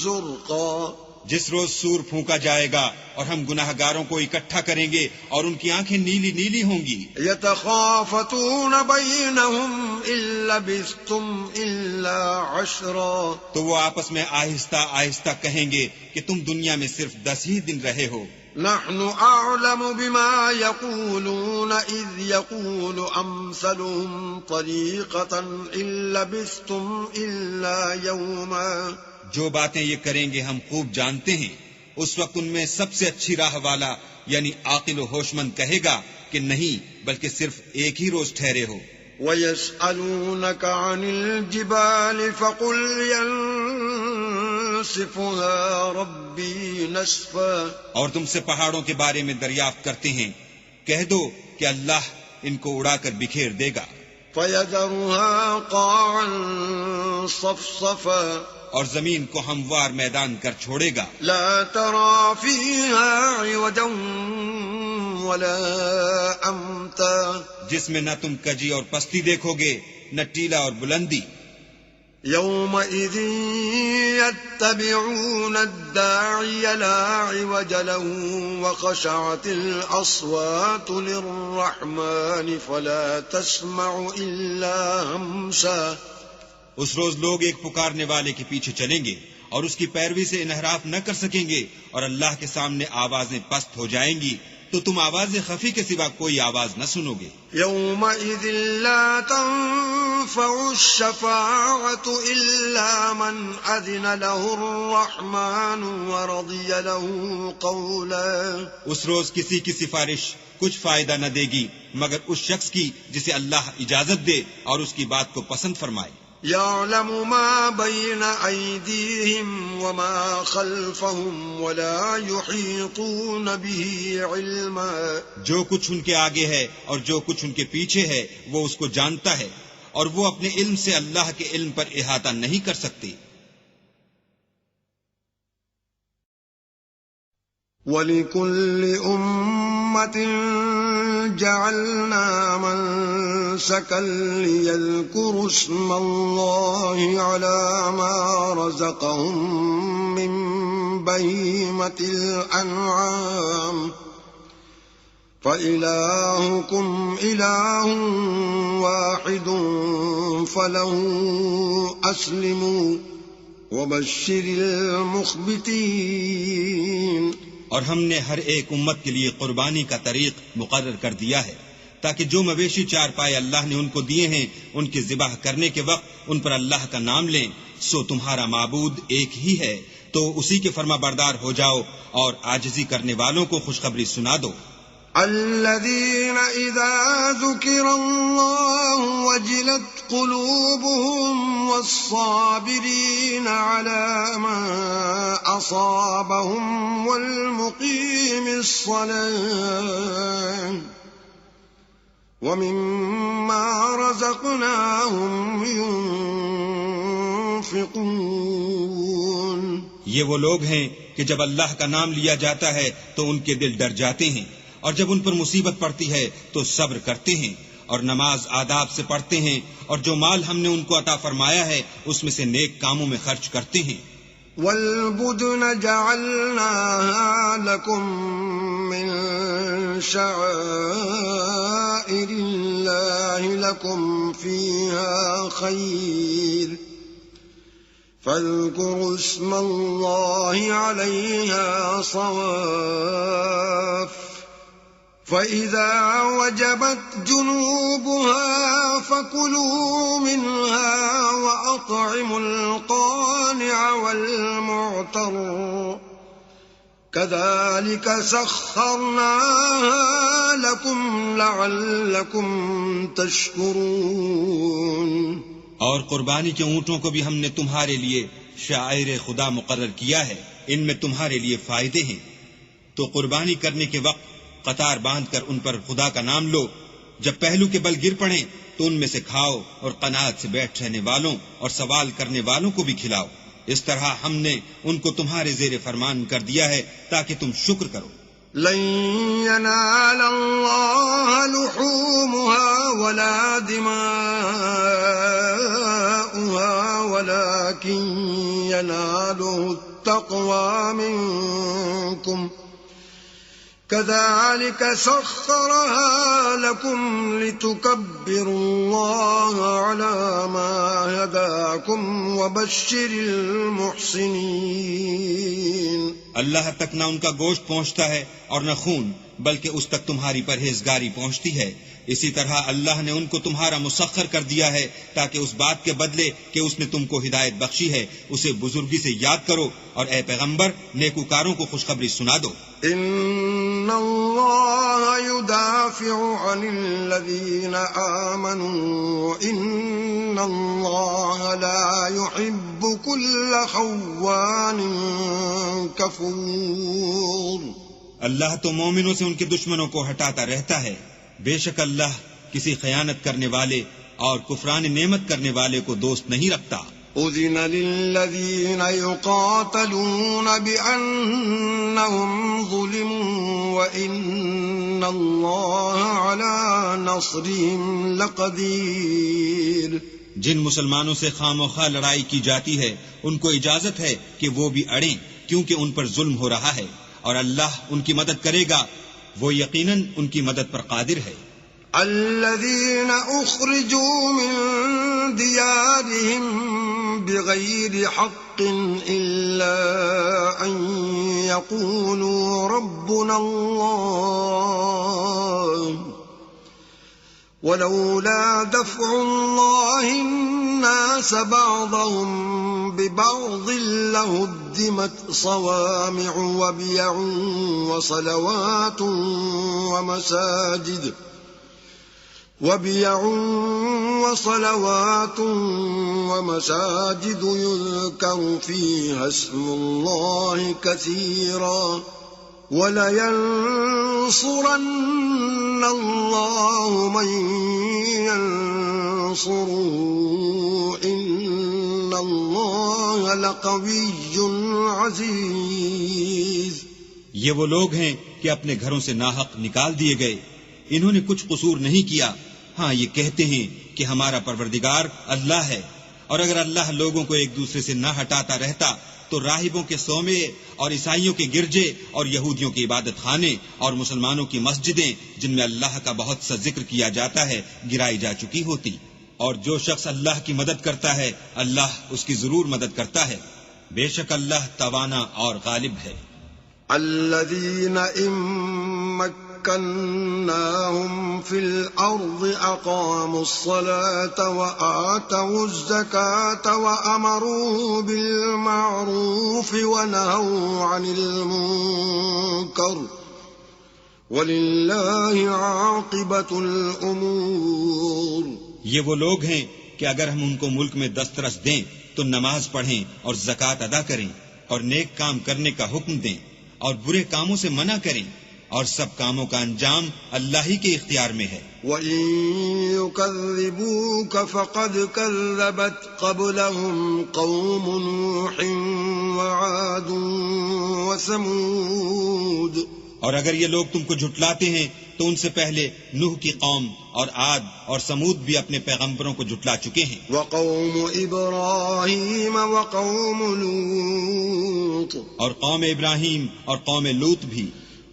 زرقا۔ جس روز سور پھونکا جائے گا اور ہم گناہ گاروں کو اکٹھا کریں گے اور ان کی آنکھیں نیلی نیلی ہوں گی۔ يتخافتون بينهم إن لبثتم إلا عشرا۔ تو وہ آپس میں آہستہ آہستہ کہیں گے کہ تم دنیا میں صرف 10 ہی دن رہے ہو۔ نحن أعلم بما يقولون إذ يقول أمثلهم طريقة إن لبثتم إلا يوما۔ جو باتیں یہ کریں گے ہم خوب جانتے ہیں، اس وقت ان میں سب سے اچھی راہ والا یعنی عاقل و ہوش مند کہے گا کہ نہیں بلکہ صرف ایک ہی روز ٹھہرے ہو۔ وَيَسْأَلُونَكَ عَنِ الْجِبَالِ فَقُلْ يَنسِفُهَا رَبِّي نَسْفًا۔ اور تم سے پہاڑوں کے بارے میں دریافت کرتے ہیں، کہہ دو کہ اللہ ان کو اڑا کر بکھیر دے گا۔ فَيَذَرُهَا قَاعًا صَفْصَفًا۔ اور زمین کو ہموار میدان کر چھوڑے گا۔ لا ترى فيها عوجا ولا أمتا۔ جس میں نہ تم کجی اور پستی دیکھو گے نہ ٹیلا اور بلندی۔ يومئذ يتبعون الداعي لا عوج له وخشعت الأصوات للرحمن فلا تسمع إلا همسا۔ اس روز لوگ ایک پکارنے والے کے پیچھے چلیں گے اور اس کی پیروی سے انحراف نہ کر سکیں گے، اور اللہ کے سامنے آوازیں پست ہو جائیں گی تو تم آواز خفی کے سوا کوئی آواز نہ سنو گے۔ يومئذ لا تنفع الشفاعة إلا من أذن له الرحمن ورضي له قولا۔ اس روز کسی کی سفارش کچھ فائدہ نہ دے گی مگر اس شخص کی جسے اللہ اجازت دے اور اس کی بات کو پسند فرمائے۔ يعلم ما بين أيديهم وما خلفهم ولا يحيطون به علما۔ جو کچھ ان کے آگے ہے اور جو کچھ ان کے پیچھے ہے وہ اس کو جانتا ہے، اور وہ اپنے علم سے اللہ کے علم پر احاطہ نہیں کر سکتے۔ وَلِكُلِّ أُمَّةٍ جَعَلْنَا مَنسَكًا لِيَذْكُرُوا اسْمَ اللَّهِ عَلَى مَا رَزَقَهُم مِّن بَهِيمَةِ الْأَنْعَامِ فَإِلَٰهُكُمْ إِلَٰهٌ وَاحِدٌ فَلَهُ أَسْلِمُوا وَبَشِّرِ الْمُخْبِتِينَ۔ اور ہم نے ہر ایک امت کے لیے قربانی کا طریق مقرر کر دیا ہے تاکہ جو مویشی چار پائے اللہ نے ان کو دیے ہیں ان کے ذبح کرنے کے وقت ان پر اللہ کا نام لیں۔ سو تمہارا معبود ایک ہی ہے تو اسی کے فرما بردار ہو جاؤ اور عاجزی کرنے والوں کو خوشخبری سنا دو۔ الذين إذا ذكر الله وجلت قلوبهم والصابرين على ما أصابهم والمقيم الصلاة ومما رزقناهم ينفقون۔ یہ وہ لوگ ہیں کہ جب اللہ کا نام لیا جاتا ہے تو ان کے دل ڈر جاتے ہیں، اور جب ان پر مصیبت پڑتی ہے تو صبر کرتے ہیں اور نماز آداب سے پڑھتے ہیں، اور جو مال ہم نے ان کو عطا فرمایا ہے اس میں سے نیک کاموں میں خرچ کرتے ہیں۔ وَالْبُدْنَ جَعَلْنَاهَا لَكُم مِّن شَعَائِرِ اللَّهِ لَكُمْ فِيهَا خَيْرٌ فاذكروا اسم الله عليها صواف فإذا وجبت جنوبها فكلوا منها وأطعموا القانع والمعتر كذلك سخرناها لكم لعلكم تشكرون۔ اور قربانی کے اونٹوں کو بھی ہم نے تمہارے لیے شاعر خدا مقرر کیا ہے، ان میں تمہارے لیے فائدے ہیں، تو قربانی کرنے کے وقت قطار باندھ کر ان پر خدا کا نام لو، جب پہلو کے بل گر پڑیں تو ان میں سے کھاؤ، اور قناعت سے بیٹھ رہنے والوں اور سوال کرنے والوں کو بھی کھلاؤ، اس طرح ہم نے ان کو تمہارے زیر فرمان کر دیا ہے تاکہ تم شکر کرو۔ لن ينال الله لحومها ولا دماؤها ولكن يناله التقوى منكم كذلك سخرها لكم لتكبروا الله على ما هداكم وبشر المحسنين۔ اللہ تک نہ ان کا گوشت پہنچتا ہے اور نہ خون، بلکہ اس تک تمہاری پرہیزگاری پہنچتی ہے، اسی طرح اللہ نے ان کو تمہارا مسخر کر دیا ہے تاکہ اس بات کے بدلے کہ اس نے تم کو ہدایت بخشی ہے اسے بزرگی سے یاد کرو، اور اے پیغمبر نیکوکاروں کو خوشخبری سنا دو۔ ان اللہ يدافع عن الذین آمنوا ان اللہ لا يحب كل خوان کفور۔ اللہ تو مومنوں سے ان کے دشمنوں کو ہٹاتا رہتا ہے، بے شک اللہ کسی خیانت کرنے والے اور کفران نعمت کرنے والے کو دوست نہیں رکھتا۔ اذن للذین یقاتلون بأنہم ظلموا وإن اللہ علی نصرہم لقدیر۔ جن مسلمانوں سے خام و خواہ لڑائی کی جاتی ہے ان کو اجازت ہے کہ وہ بھی اڑیں، کیونکہ ان پر ظلم ہو رہا ہے، اور اللہ ان کی مدد کرے گا، وہ یقیناً ان کی مدد پر قادر ہے۔ الذين أخرجوا من ديارهم بغير حق إلا أن يقولوا ربنا الله ولولا دفع الله الناس بعضهم ببعض لهدمت صوامع وبيع وصلوات ومساجد يذكر فيها اسم الله كثيرا ولينصرن الله من ينصره إن الله لقوي عزيز۔ یہ وہ لوگ ہیں کہ اپنے گھروں سے ناحق نکال دیے گئے، انہوں نے کچھ قصور نہیں کیا، ہاں یہ کہتے ہیں کہ ہمارا پروردگار اللہ ہے، اور اگر اللہ لوگوں کو ایک دوسرے سے نہ ہٹاتا رہتا تو راہبوں کے صومعے اور عیسائیوں کے گرجے اور یہودیوں کے عبادت خانے اور مسلمانوں کی مسجدیں جن میں اللہ کا بہت سا ذکر کیا جاتا ہے گرائی جا چکی ہوتی، اور جو شخص اللہ کی مدد کرتا ہے اللہ اس کی ضرور مدد کرتا ہے، بے شک اللہ توانا اور غالب ہے۔ الذين إن مكناهم في الأرض أقاموا الصلاة وآتوا الزكاة وأمروا بالمعروف ونهوا عن المنكر ولله عاقبة الأمور۔ یہ وہ لوگ ہیں کہ اگر ہم ان کو ملک میں دسترس دیں تو نماز پڑھیں اور زکوٰۃ ادا کریں اور نیک کام کرنے کا حکم دیں اور برے کاموں سے منع کریں، اور سب کاموں کا انجام اللہ ہی کے اختیار میں ہے۔ وَإِن يُكَذِّبُوكَ فَقَدْ كَذَّبَتْ قَبْلَهُمْ قَوْمُ نُوحٍ وَعَادٌ وَثَمُودُ۔ اور اگر یہ لوگ تم کو جھٹلاتے ہیں تو ان سے پہلے نوح کی قوم اور عاد اور سمود بھی اپنے پیغمبروں کو جھٹلا چکے ہیں۔ وَقَوْمُ إِبْرَاهِيمَ وَقَوْمُ لُوطٍ، اور قوم ابراہیم اور قوم لوط بھی۔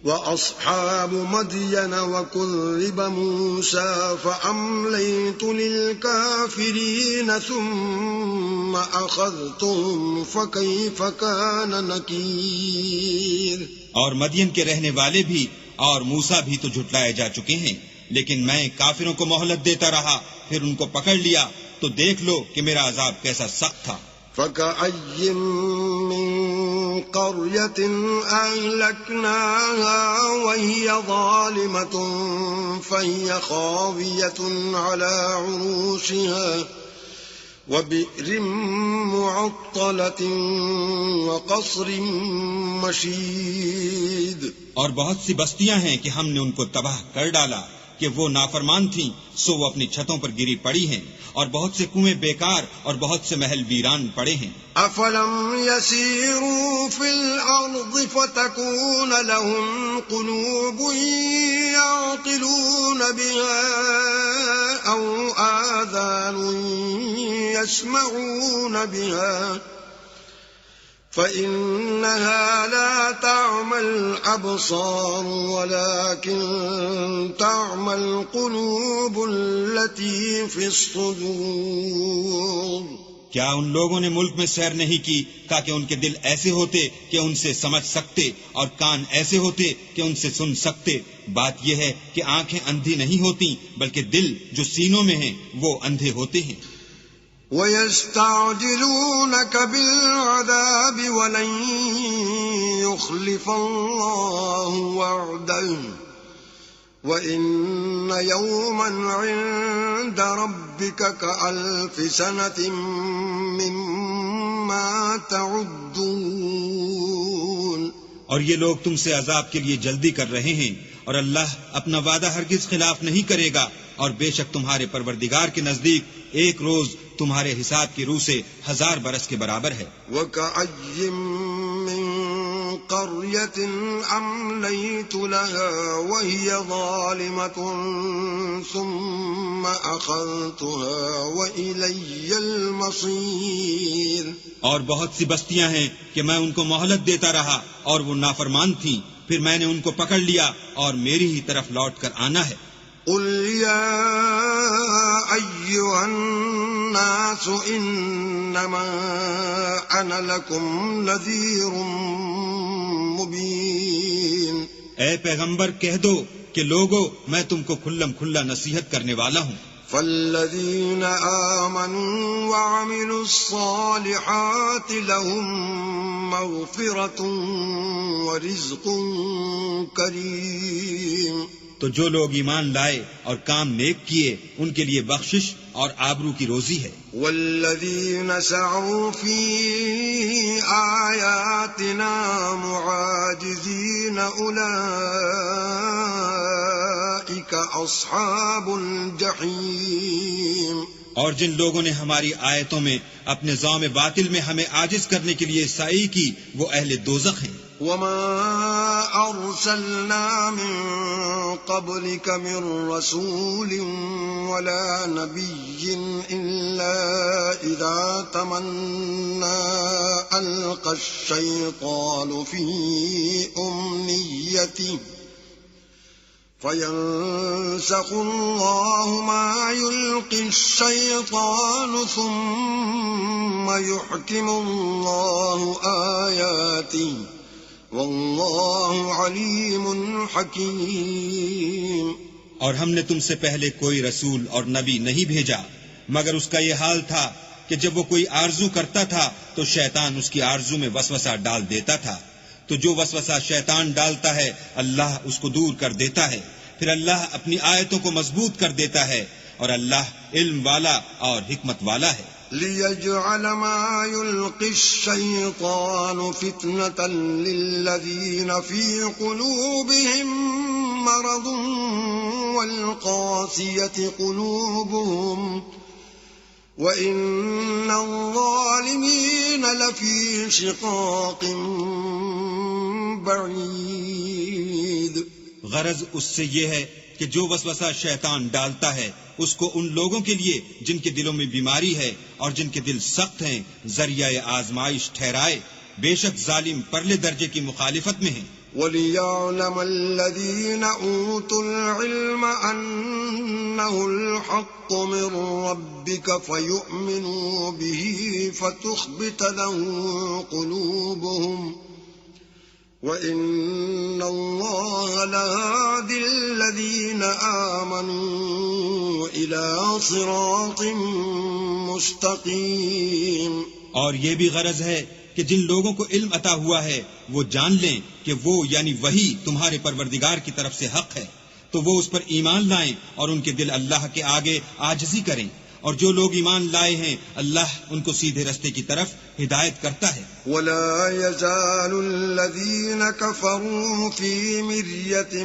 وأصحاب مدين وكذب موسى فأمليت للكافرين ثم أخذتهم فكيف كان نكير. اور مدین کے رہنے والے بھی اور موسیٰ بھی تو جھٹلائے جا چکے ہیں، لیکن میں کافروں کو مہلت دیتا رہا، پھر ان کو پکڑ لیا، تو دیکھ لو کہ میرا عذاب کیسا سخت تھا. فكأي من قرية أهلكناها وهي ظالمة فهي خاوية على عروشها وبئر معطلة وقصر مشيد. اور بہت سی بستیاں ہیں کہ ہم نے ان کو تباہ کر ڈالا کہ وہ نافرمان تھیں، سو وہ اپنی چھتوں پر گری پڑی ہیں، اور بہت سے کنویں بیکار اور بہت سے محل ویران پڑے ہیں. افلم يسيروا في الارض فتكون لهم قلوب يعقلون بها او آذان يسمعون بها فإنها لا تعمى الأبصار ولكن تعمى القلوب التي في الصدور. کیا ان لوگوں نے ملک میں سیر نہیں کی تاکہ ان کے دل ایسے ہوتے کہ ان سے سمجھ سکتے اور کان ایسے ہوتے کہ ان سے سن سکتے؟ بات یہ ہے کہ آنکھیں اندھی نہیں ہوتی بلکہ دل جو سینوں میں ہیں وہ اندھے ہوتے ہیں. وَيَسْتَعْجِلُونَكَ بِالْعَذَابِ وَلَن يُخْلِفَ اللَّهُ وَعْدَهُ وَإِنَّ يَوْمًا عِندَ رَبِّكَ كَأَلْفِ سَنَةٍ مِّمَّا تَعُدُّونَ. اور یہ لوگ تم سے عذاب کے لیے جلدی کر رہے ہیں، اور اللہ اپنا وعدہ ہرگز خلاف نہیں کرے گا، اور بے شک تمہارے پروردگار کے نزدیک ایک روز تمہارے حساب کی روح سے 1000 برس کے برابر ہے. وَكَأَيٍّ مِّن قَرْيَةٍ أَمْلَيْتُ لَهَا وَهِيَ ظَالِمَةٌ ثُمَّ أَخَذْتُهَا وَإِلَيَّ الْمَصِيرُ. اور بہت سی بستیاں ہیں کہ میں ان کو مہلت دیتا رہا اور وہ نافرمان تھیں، پھر میں نے ان کو پکڑ لیا اور میری ہی طرف لوٹ کر آنا ہے. قل يا أيها الناس إنما أنا لكم نذير مبين. اے پیغمبر کہہ دو کہ لوگو میں تم کو کھلم کھلا نصیحت کرنے والا ہوں. فالذين آمنوا وعملوا الصالحات لهم مغفرة ورزق كريم. تو جو لوگ ایمان لائے اور کام نیک کیے ان کے لیے بخشش اور آبرو کی روزی ہے. والذین سعوا فی آیاتنا معاجزین اولئک اصحاب الجحیم. اور جن لوگوں نے ہماری آیتوں میں اپنے ذوم باطل میں ہمیں عاجز کرنے کے لیے سعی کی وہ اہل دوزخ ہیں. وما أرسلنا من قبلك من رسول ولا نبي إلا إذا تمنى ألقى الشيطان في أمنيته فينسخ الله ما يلقي الشيطان ثم يحكم الله آياته واللہ علیم حکیم. اور ہم نے تم سے پہلے کوئی رسول اور نبی نہیں بھیجا مگر اس کا یہ حال تھا کہ جب وہ کوئی آرزو کرتا تھا تو شیطان اس کی آرزو میں وسوسہ ڈال دیتا تھا، تو جو وسوسہ شیطان ڈالتا ہے اللہ اس کو دور کر دیتا ہے، پھر اللہ اپنی آیتوں کو مضبوط کر دیتا ہے، اور اللہ علم والا اور حکمت والا ہے. لِيَجْعَلَ مَا يُلْقِي الشَّيْطَانُ فِتْنَةً لِلَّذِينَ فِي قُلُوبِهِم مَّرَضٌ وَالْقَاسِيَةِ قُلُوبُهُمْ وَإِنَّ الظَّالِمِينَ لَفِي شِقَاقٍ بَعِيدٍ. غرض اس سے یہ ہے کہ جو وسوسہ شیطان ڈالتا ہے اس کو ان لوگوں کے لیے جن کے دلوں میں بیماری ہے اور جن کے دل سخت ہیں ذریعہ آزمائش ٹھہرائے، بے شک ظالم پرلے درجے کی مخالفت میں ہیں. وَلِيَعْلَمَ الَّذِينَ أُوتُوا الْعِلْمَ أَنَّهُ الْحَقُّ مِنْ رَبِّكَ فَيُؤْمِنُوا بِهِ فَتُخْبِتَ لَهُ قُلُوبُهُمْ وَإِنَّ اللَّهَ لَهَادِي الَّذِينَ آمَنُوا إِلَى صِرَاطٍ مُسْتَقِيمٍ۔ اور یہ بھی غرض ہے کہ جن لوگوں کو علم عطا ہوا ہے وہ جان لیں کہ وہ یعنی وہی تمہارے پروردگار کی طرف سے حق ہے، تو وہ اس پر ایمان لائیں اور ان کے دل اللہ کے آگے عاجزی کریں، اور جو لوگ ایمان لائے ہیں اللہ ان کو سیدھے رستے کی طرف ہدایت کرتا ہے۔ وَلَا يَزَالُ الَّذِينَ كَفَرُوا فِي مِرْيَةٍ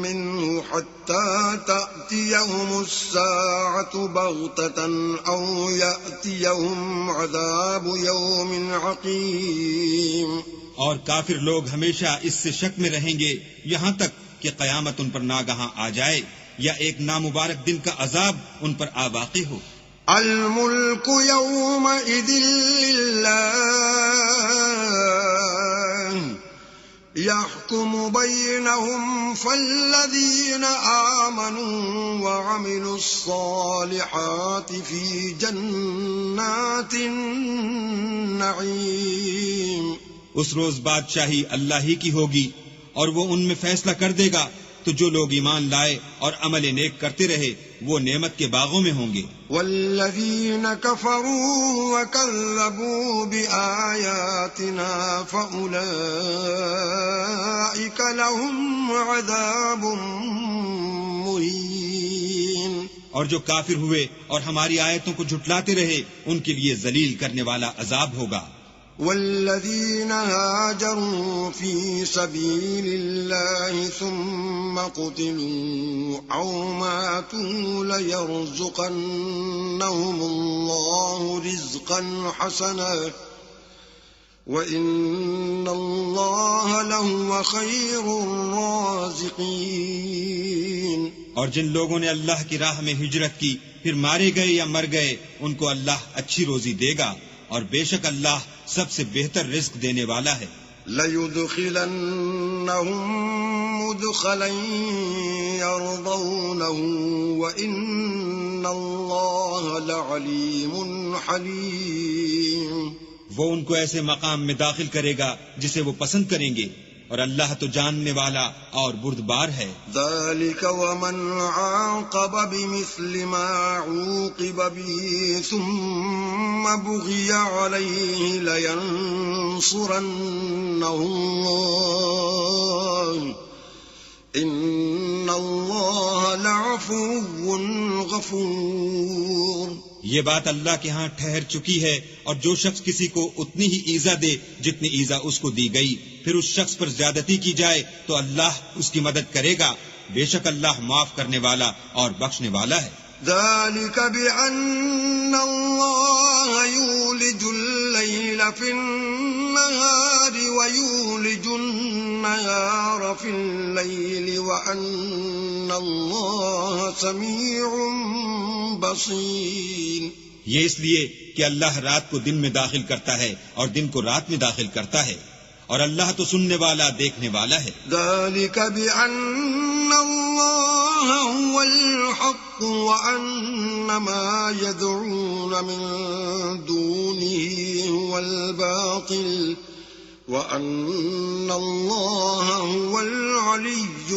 مِّنْهُ حَتَّى تَأْتِيَهُمُ السَّاعَةُ بَغْتَةً أَوْ يَأْتِيَهُمْ عَذَابُ يَوْمٍ عَقِيمٍ۔ اور کافر لوگ ہمیشہ اس سے شک میں رہیں گے یہاں تک کہ قیامت ان پر ناگہاں آ جائے یا ایک نامبارک دن کا عذاب ان پر آ واقع ہو۔ الملک یومئذ للہ یحکم بینہم فالذین آمنوا وعملوا الصالحات فی جنات النعیم۔ اس روز بادشاہی اللہ ہی کی ہوگی اور وہ ان میں فیصلہ کر دے گا، تو جو لوگ ایمان لائے اور عمل نیک کرتے رہے وہ نعمت کے باغوں میں ہوں گے۔ والذین کفروا وکذبوا بآیاتنا فأولئک لهم عذاب مہین۔ اور جو کافر ہوئے اور ہماری آیتوں کو جھٹلاتے رہے ان کے لیے ذلیل کرنے والا عذاب ہوگا۔ والذین هاجروا فی سبیل اللہ ثم قتلوا او ماتوا لیرزقنہم اللہ رزقا حسنا وإن اللہ لہو خیر الرازقین۔ اور جن لوگوں نے اللہ کی راہ میں ہجرت کی پھر مارے گئے یا مر گئے ان کو اللہ اچھی روزی دے گا، اور بے شک اللہ سب سے بہتر رزق دینے والا ہے۔ لَيُدْخِلَنَّهُمْ مُدْخَلًا يَرْضَوْنَهُ وَإِنَّ اللَّهَ لَعَلِيمٌ حَلِيمٌ۔ وہ ان کو ایسے مقام میں داخل کرے گا جسے وہ پسند کریں گے، اور اللہ تو جاننے والا اور بردبار ہے۔ ذَلِكَ وَمَنْ عَاقَبَ بِمِثْلِ مَا عُوقِبَ بِهِ ثُمَّ بُغِيَ عَلَيْهِ لَيَنصُرَنَّهُ اللَّهُ إِنَّ اللَّهَ لَعَفُوٌّ غَفُورٌ۔ یہ بات اللہ کے ہاں ٹھہر چکی ہے، اور جو شخص کسی کو اتنی ہی ایذا دے جتنی ایذا اس کو دی گئی، پھر اس شخص پر زیادتی کی جائے تو اللہ اس کی مدد کرے گا، بے شک اللہ معاف کرنے والا اور بخشنے والا ہے۔ ذَلِكَ بِأَنَّ اللَّهَ يُولِجُ اللَّيْلَ فِي النَّهَارِ وَيُولِجُ النَّهَارَ فِي اللَّيْلِ وَأَنَّ اللَّهَ سَمِيعٌ بَصِيرٌ۔ یہ اس لیے کہ اللہ رات کو دن میں داخل کرتا ہے اور دن کو رات میں داخل کرتا ہے، اور اللہ تو سننے والا دیکھنے والا ہے۔ ذَلِكَ بِأَنَّ اللَّهَ هُوَ الْحَقُّ وَأَنَّ مَا يَدْعُونَ مِن دُونِهِ هُوَ الْبَاطِلُ وَأَنَّ اللَّهَ هُوَ الْعَلِيُّ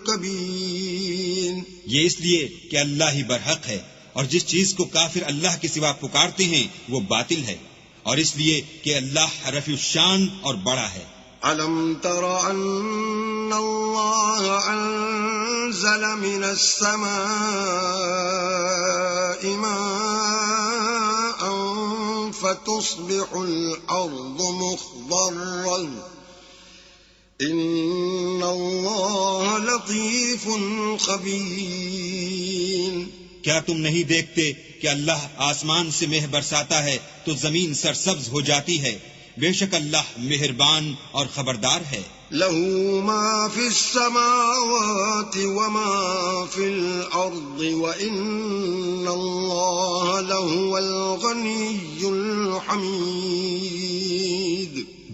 الْكَبِيرُ۔ یہ اس لیے کہ اللہ ہی برحق ہے، اور جس چیز کو کافر اللہ کے سوا پکارتے ہیں وہ باطل ہے، اور اس لیے کہ اللہ رفیع الشان اور بڑا ہے۔ أَلَمْ تَرَ أَنَّ اللَّهَ أَنزَلَ مِنَ السَّمَاءِ مَاءً فَتُصْبِحُ الْأَرْضُ مُخْضَرَّةً إِنَّ اللَّهَ لَطِيفٌ خَبِيرٌ۔ کیا تم نہیں دیکھتے کہ اللہ آسمان سے مہ برساتا ہے تو زمین سرسبز ہو جاتی ہے، بے شک اللہ مہربان اور خبردار ہے۔ لَهُ مَا فِي السَّمَاوَاتِ وَمَا فِي الْأَرْضِ وَإِنَّ اللَّهَ لَهُوَ الْغَنِيُّ الْحَمِيدُ۔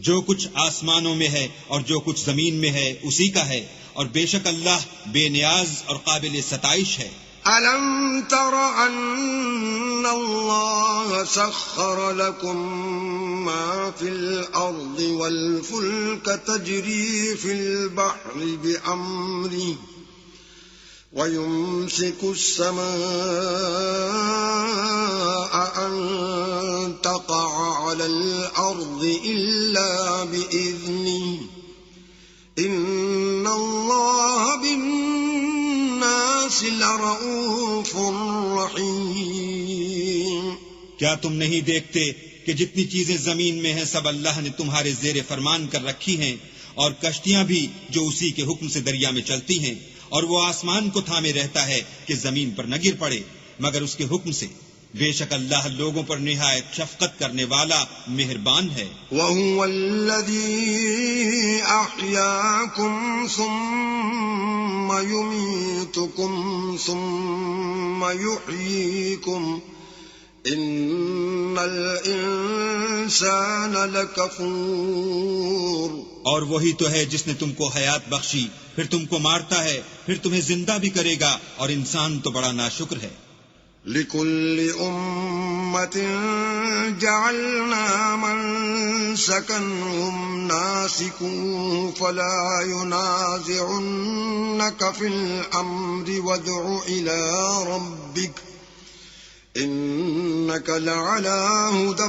جو کچھ آسمانوں میں ہے اور جو کچھ زمین میں ہے اسی کا ہے، اور بے شک اللہ بے نیاز اور قابل ستائش ہے۔ أَلَمْ تَرَ أَنَّ اللَّهَ سَخَّرَ لَكُم مَّا فِي الْأَرْضِ وَالْفُلْكَ تَجْرِي فِي الْبَحْرِ بِأَمْرِهِ وَيُمْسِكُ السَّمَاءَ أَن تَقَعَ عَلَى الْأَرْضِ إِلَّا بِإِذْنِهِ إِنَّ اللَّهَ بِالنَّاسِ لَرَءُوفٌ رَحِيمٌ۔ کیا تم نہیں دیکھتے کہ جتنی چیزیں زمین میں ہیں سب اللہ نے تمہارے زیر فرمان کر رکھی ہیں، اور کشتیاں بھی جو اسی کے حکم سے دریا میں چلتی ہیں، اور وہ آسمان کو تھامے رہتا ہے کہ زمین پر نہ گر پڑے مگر اس کے حکم سے۔ بے شک اللہ لوگوں پر نہایت شفقت کرنے والا مہربان ہے۔ وَهُوَ الَّذِي أَحْيَاكُمْ ثُمَّ يُمِيتُكُمْ ثُمَّ يُحْيِيكُمْ إِنَّ الْإِنسَانَ لَكَفُورٌ۔ اور وہی تو ہے جس نے تم کو حیات بخشی، پھر تم کو مارتا ہے، پھر تمہیں زندہ بھی کرے گا، اور انسان تو بڑا ناشکر ہے۔ لِكُلِّ أُمَّةٍ جَعَلْنَا مَنسَكًا هُمْ نَاسِكُوهُ فَلَا يُنَازِعُنَّكَ فِي الْأَمْرِ وَادْعُ إِلَىٰ رَبِّكَ إِنَّكَ لَعَلَىٰ هُدًى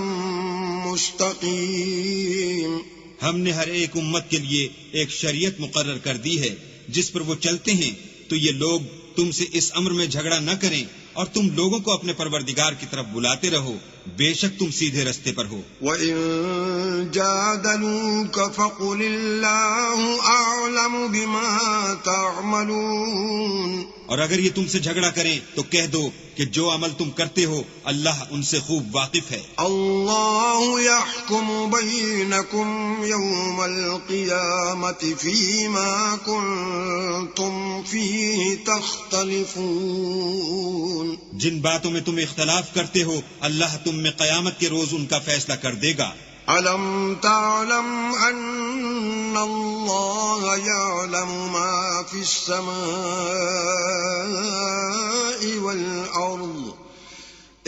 مُسْتَقِيمٍ۔ ہم نے ہر ایک امت کے لیے ایک شریعت مقرر کر دی ہے جس پر وہ چلتے ہیں، تو یہ لوگ تم سے اس امر میں جھگڑا نہ کریں، اور تم لوگوں کو اپنے پروردگار کی طرف بلاتے رہو، بے شک تم سیدھے رستے پر ہو۔ وَإِن جَادَلُوكَ فَقُلِ اللَّهُ أَعْلَمُ بِمَا تَعْمَلُونَ۔ اور اگر یہ تم سے جھگڑا کریں تو کہہ دو کہ جو عمل تم کرتے ہو اللہ ان سے خوب واقف ہے۔ اللہ يحكم بينكم يوم القيامة فيما كنتم فيه تختلفون۔ جن باتوں میں تم اختلاف کرتے ہو اللہ تم میں قیامت کے روز ان کا فیصلہ کر دے گا۔ أَلَمْ تَعْلَمْ أَنَّ اللَّهَ يَعْلَمُ مَا فِي السَّمَاءِ وَالْأَرْضِ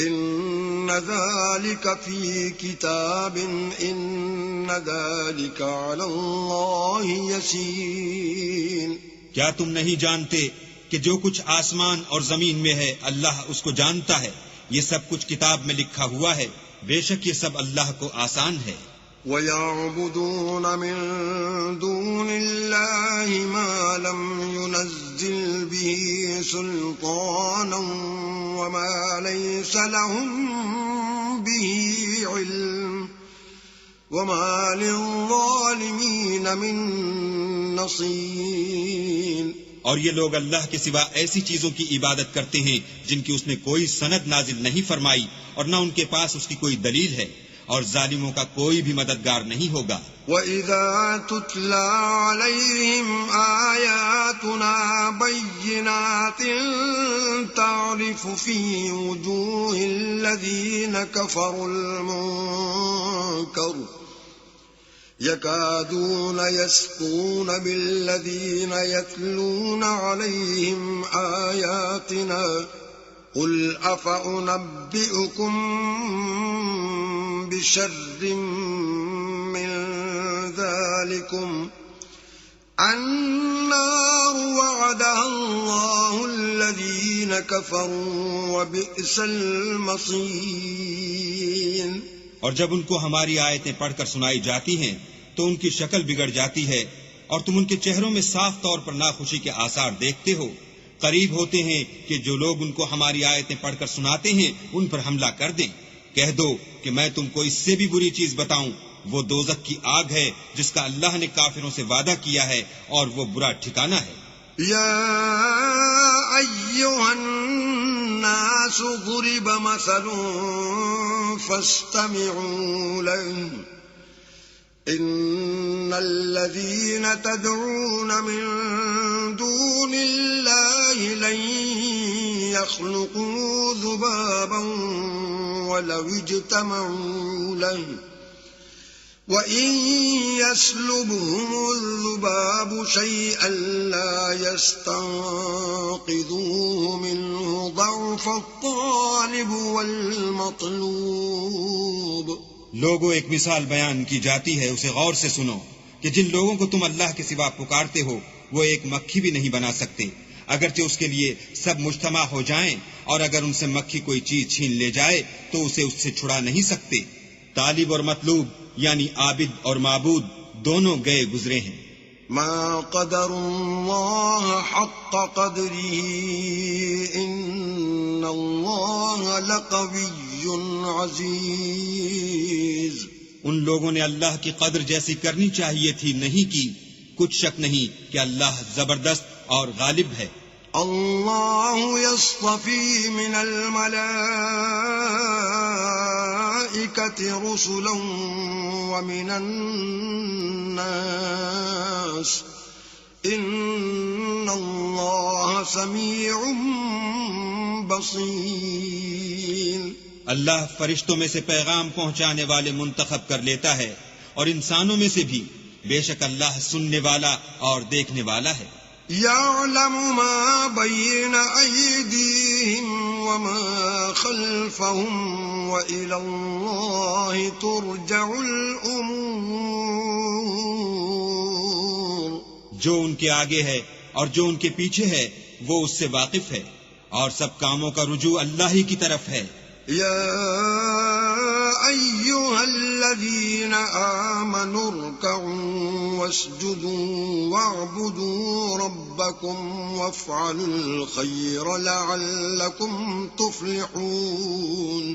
إِنَّ ذَلِكَ فِي كِتَابٍ إِنَّ ذَلِكَ عَلَى اللَّهِ يَسِيرٌ۔ کیا تم نہیں جانتے کہ جو کچھ آسمان اور زمین میں ہے اللہ اس کو جانتا ہے، یہ سب کچھ کتاب میں لکھا ہوا ہے، بے شک یہ سب اللہ کو آسان ہے۔ وَيَعْبُدُونَ مِن دُونِ اللَّهِ مَا لَمْ يُنَزِّلْ بِهِ سُلْطَانًا وَمَا لَيْسَ لَهُم بِهِ عِلْمٌ وَمَا لِلظَّالِمِينَ مِن نَصِيرٍ۔ اور یہ لوگ اللہ کے سوا ایسی چیزوں کی عبادت کرتے ہیں جن کی اس نے کوئی سند نازل نہیں فرمائی، اور نہ ان کے پاس اس کی کوئی دلیل ہے، اور ظالموں کا کوئی بھی مددگار نہیں ہوگا۔ وَإِذَا تُتْلَى عَلَيْهِمْ آيَاتُنَا بَيِّنَاتٍ تَعْرِفُ فِي وُجُوهِ الَّذِينَ كَفَرُوا الْمُنكَرَ يَكَادُونَ يَسْطُونَ بِالَّذِينَ يَتْلُونَ عَلَيْهِمْ آيَاتِنَا قُلْ أَفَأُنَبِّئُكُم بِشَرٍّ مِّن ذَلِكُمْ النَّارُ وَعَدَهَا اللَّهُ الَّذِينَ كَفَرُوا وَبِئْسَ الْمَصِيرُ۔ اور جب ان کو ہماری آیتیں پڑھ کر سنائی جاتی ہیں تو ان کی شکل بگڑ جاتی ہے، اور تم ان کے چہروں میں صاف طور پر ناخوشی کے آثار دیکھتے ہو۔ قریب ہوتے ہیں کہ جو لوگ ان کو ہماری آیتیں پڑھ کر سناتے ہیں ان پر حملہ کر دیں۔ کہہ دو کہ میں تم کو اس سے بھی بری چیز بتاؤں، وہ دوزخ کی آگ ہے جس کا اللہ نے کافروں سے وعدہ کیا ہے، اور وہ برا ٹھکانہ ہے۔ یا ایھا الناس ضرب مثل فاستمعوا له ان الذين تدعون من دون الله لن يخلقوا ذبابا ولو اجتمعوا له وَإِن يَسْلُبْهُمُ الذُّبَابُ شَيْئًا لَّا يَسْتَنقِذُوهُ مِنْهُ ضَعْفَ الطَّالِبِ وَالْمَطْلُوبِ۔ لوگوں ایک مثال بیان کی جاتی ہے، اسے غور سے سنو کہ جن لوگوں کو تم اللہ کے سوا پکارتے ہو وہ ایک مکھی بھی نہیں بنا سکتے، اگرچہ اس کے لیے سب مجتمع ہو جائیں، اور اگر ان سے مکھی کوئی چیز چھین لے جائے تو اسے اس سے چھڑا نہیں سکتے۔ طالب اور مطلوب یعنی عابد اور معبود دونوں گئے گزرے ہیں۔ ما قدر اللہ حق قدره ان اللہ لقوی عزیز۔ ان لوگوں نے اللہ کی قدر جیسی کرنی چاہیے تھی نہیں کی، کچھ شک نہیں کہ اللہ زبردست اور غالب ہے۔ اللہ یصطفی من الملائکۃ رسلا ومن الناس ان اللہ سمیع بصیر۔ اللہ فرشتوں میں سے پیغام پہنچانے والے منتخب کر لیتا ہے اور انسانوں میں سے بھی، بے شک اللہ سننے والا اور دیکھنے والا ہے۔ يعلم ما بين أيديهم وما خلفهم وإلى الله ترجع الأمور۔ جو ان کے آگے ہے اور جو ان کے پیچھے ہے وہ اس سے واقف ہے، اور سب کاموں کا رجوع اللہ ہی کی طرف ہے۔ يا أيها الذين آمنوا اركعوا واسجدوا واعبدوا ربكم وافعلوا الخير لعلكم تفلحون۔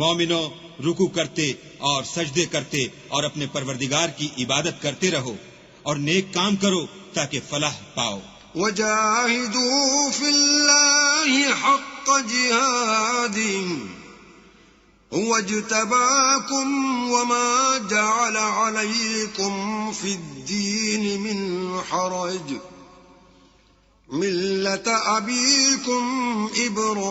مومنو، رکوع کرتے اور سجدے کرتے اور اپنے پروردگار کی عبادت کرتے رہو اور نیک کام کرو تاکہ فلاح پاؤ۔ وجاهدوا في الله حق جهاده هو اجتباكم وما جعل عليكم في الدين من حرج ملة أبيكم إبراهيم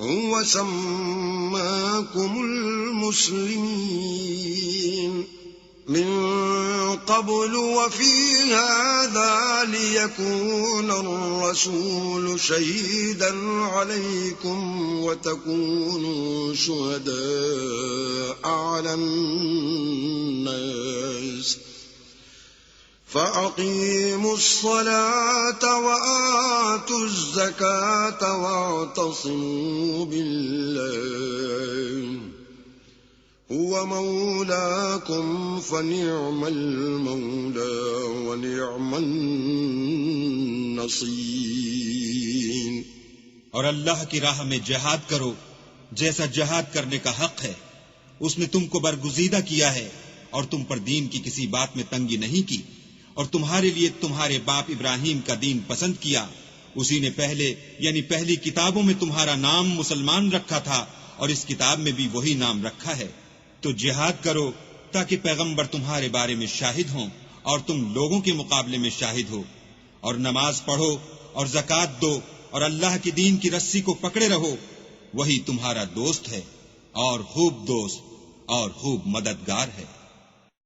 هو سماكم المسلمين من قبل وفي هذا ليكون الرسول شهيدا عليكم وتكونوا شهداء على الناس فأقيموا الصلاة وآتوا الزكاة واعتصموا بالله هو مولاكم فنعم المولى ونعم النصير۔ اور اللہ کی راہ میں جہاد کرو جیسا جہاد کرنے کا حق ہے، اس نے تم کو برگزیدہ کیا ہے اور تم پر دین کی کسی بات میں تنگی نہیں کی، اور تمہارے لیے تمہارے باپ ابراہیم کا دین پسند کیا، اسی نے پہلے یعنی پہلی کتابوں میں تمہارا نام مسلمان رکھا تھا اور اس کتاب میں بھی وہی نام رکھا ہے۔ تو جہاد کرو تاکہ پیغمبر تمہارے بارے میں شاہد ہوں اور تم لوگوں کے مقابلے میں شاہد ہو، اور نماز پڑھو اور زکوٰۃ دو اور اللہ کی دین کی رسی کو پکڑے رہو، وہی تمہارا دوست ہے اور خوب دوست اور خوب مددگار ہے۔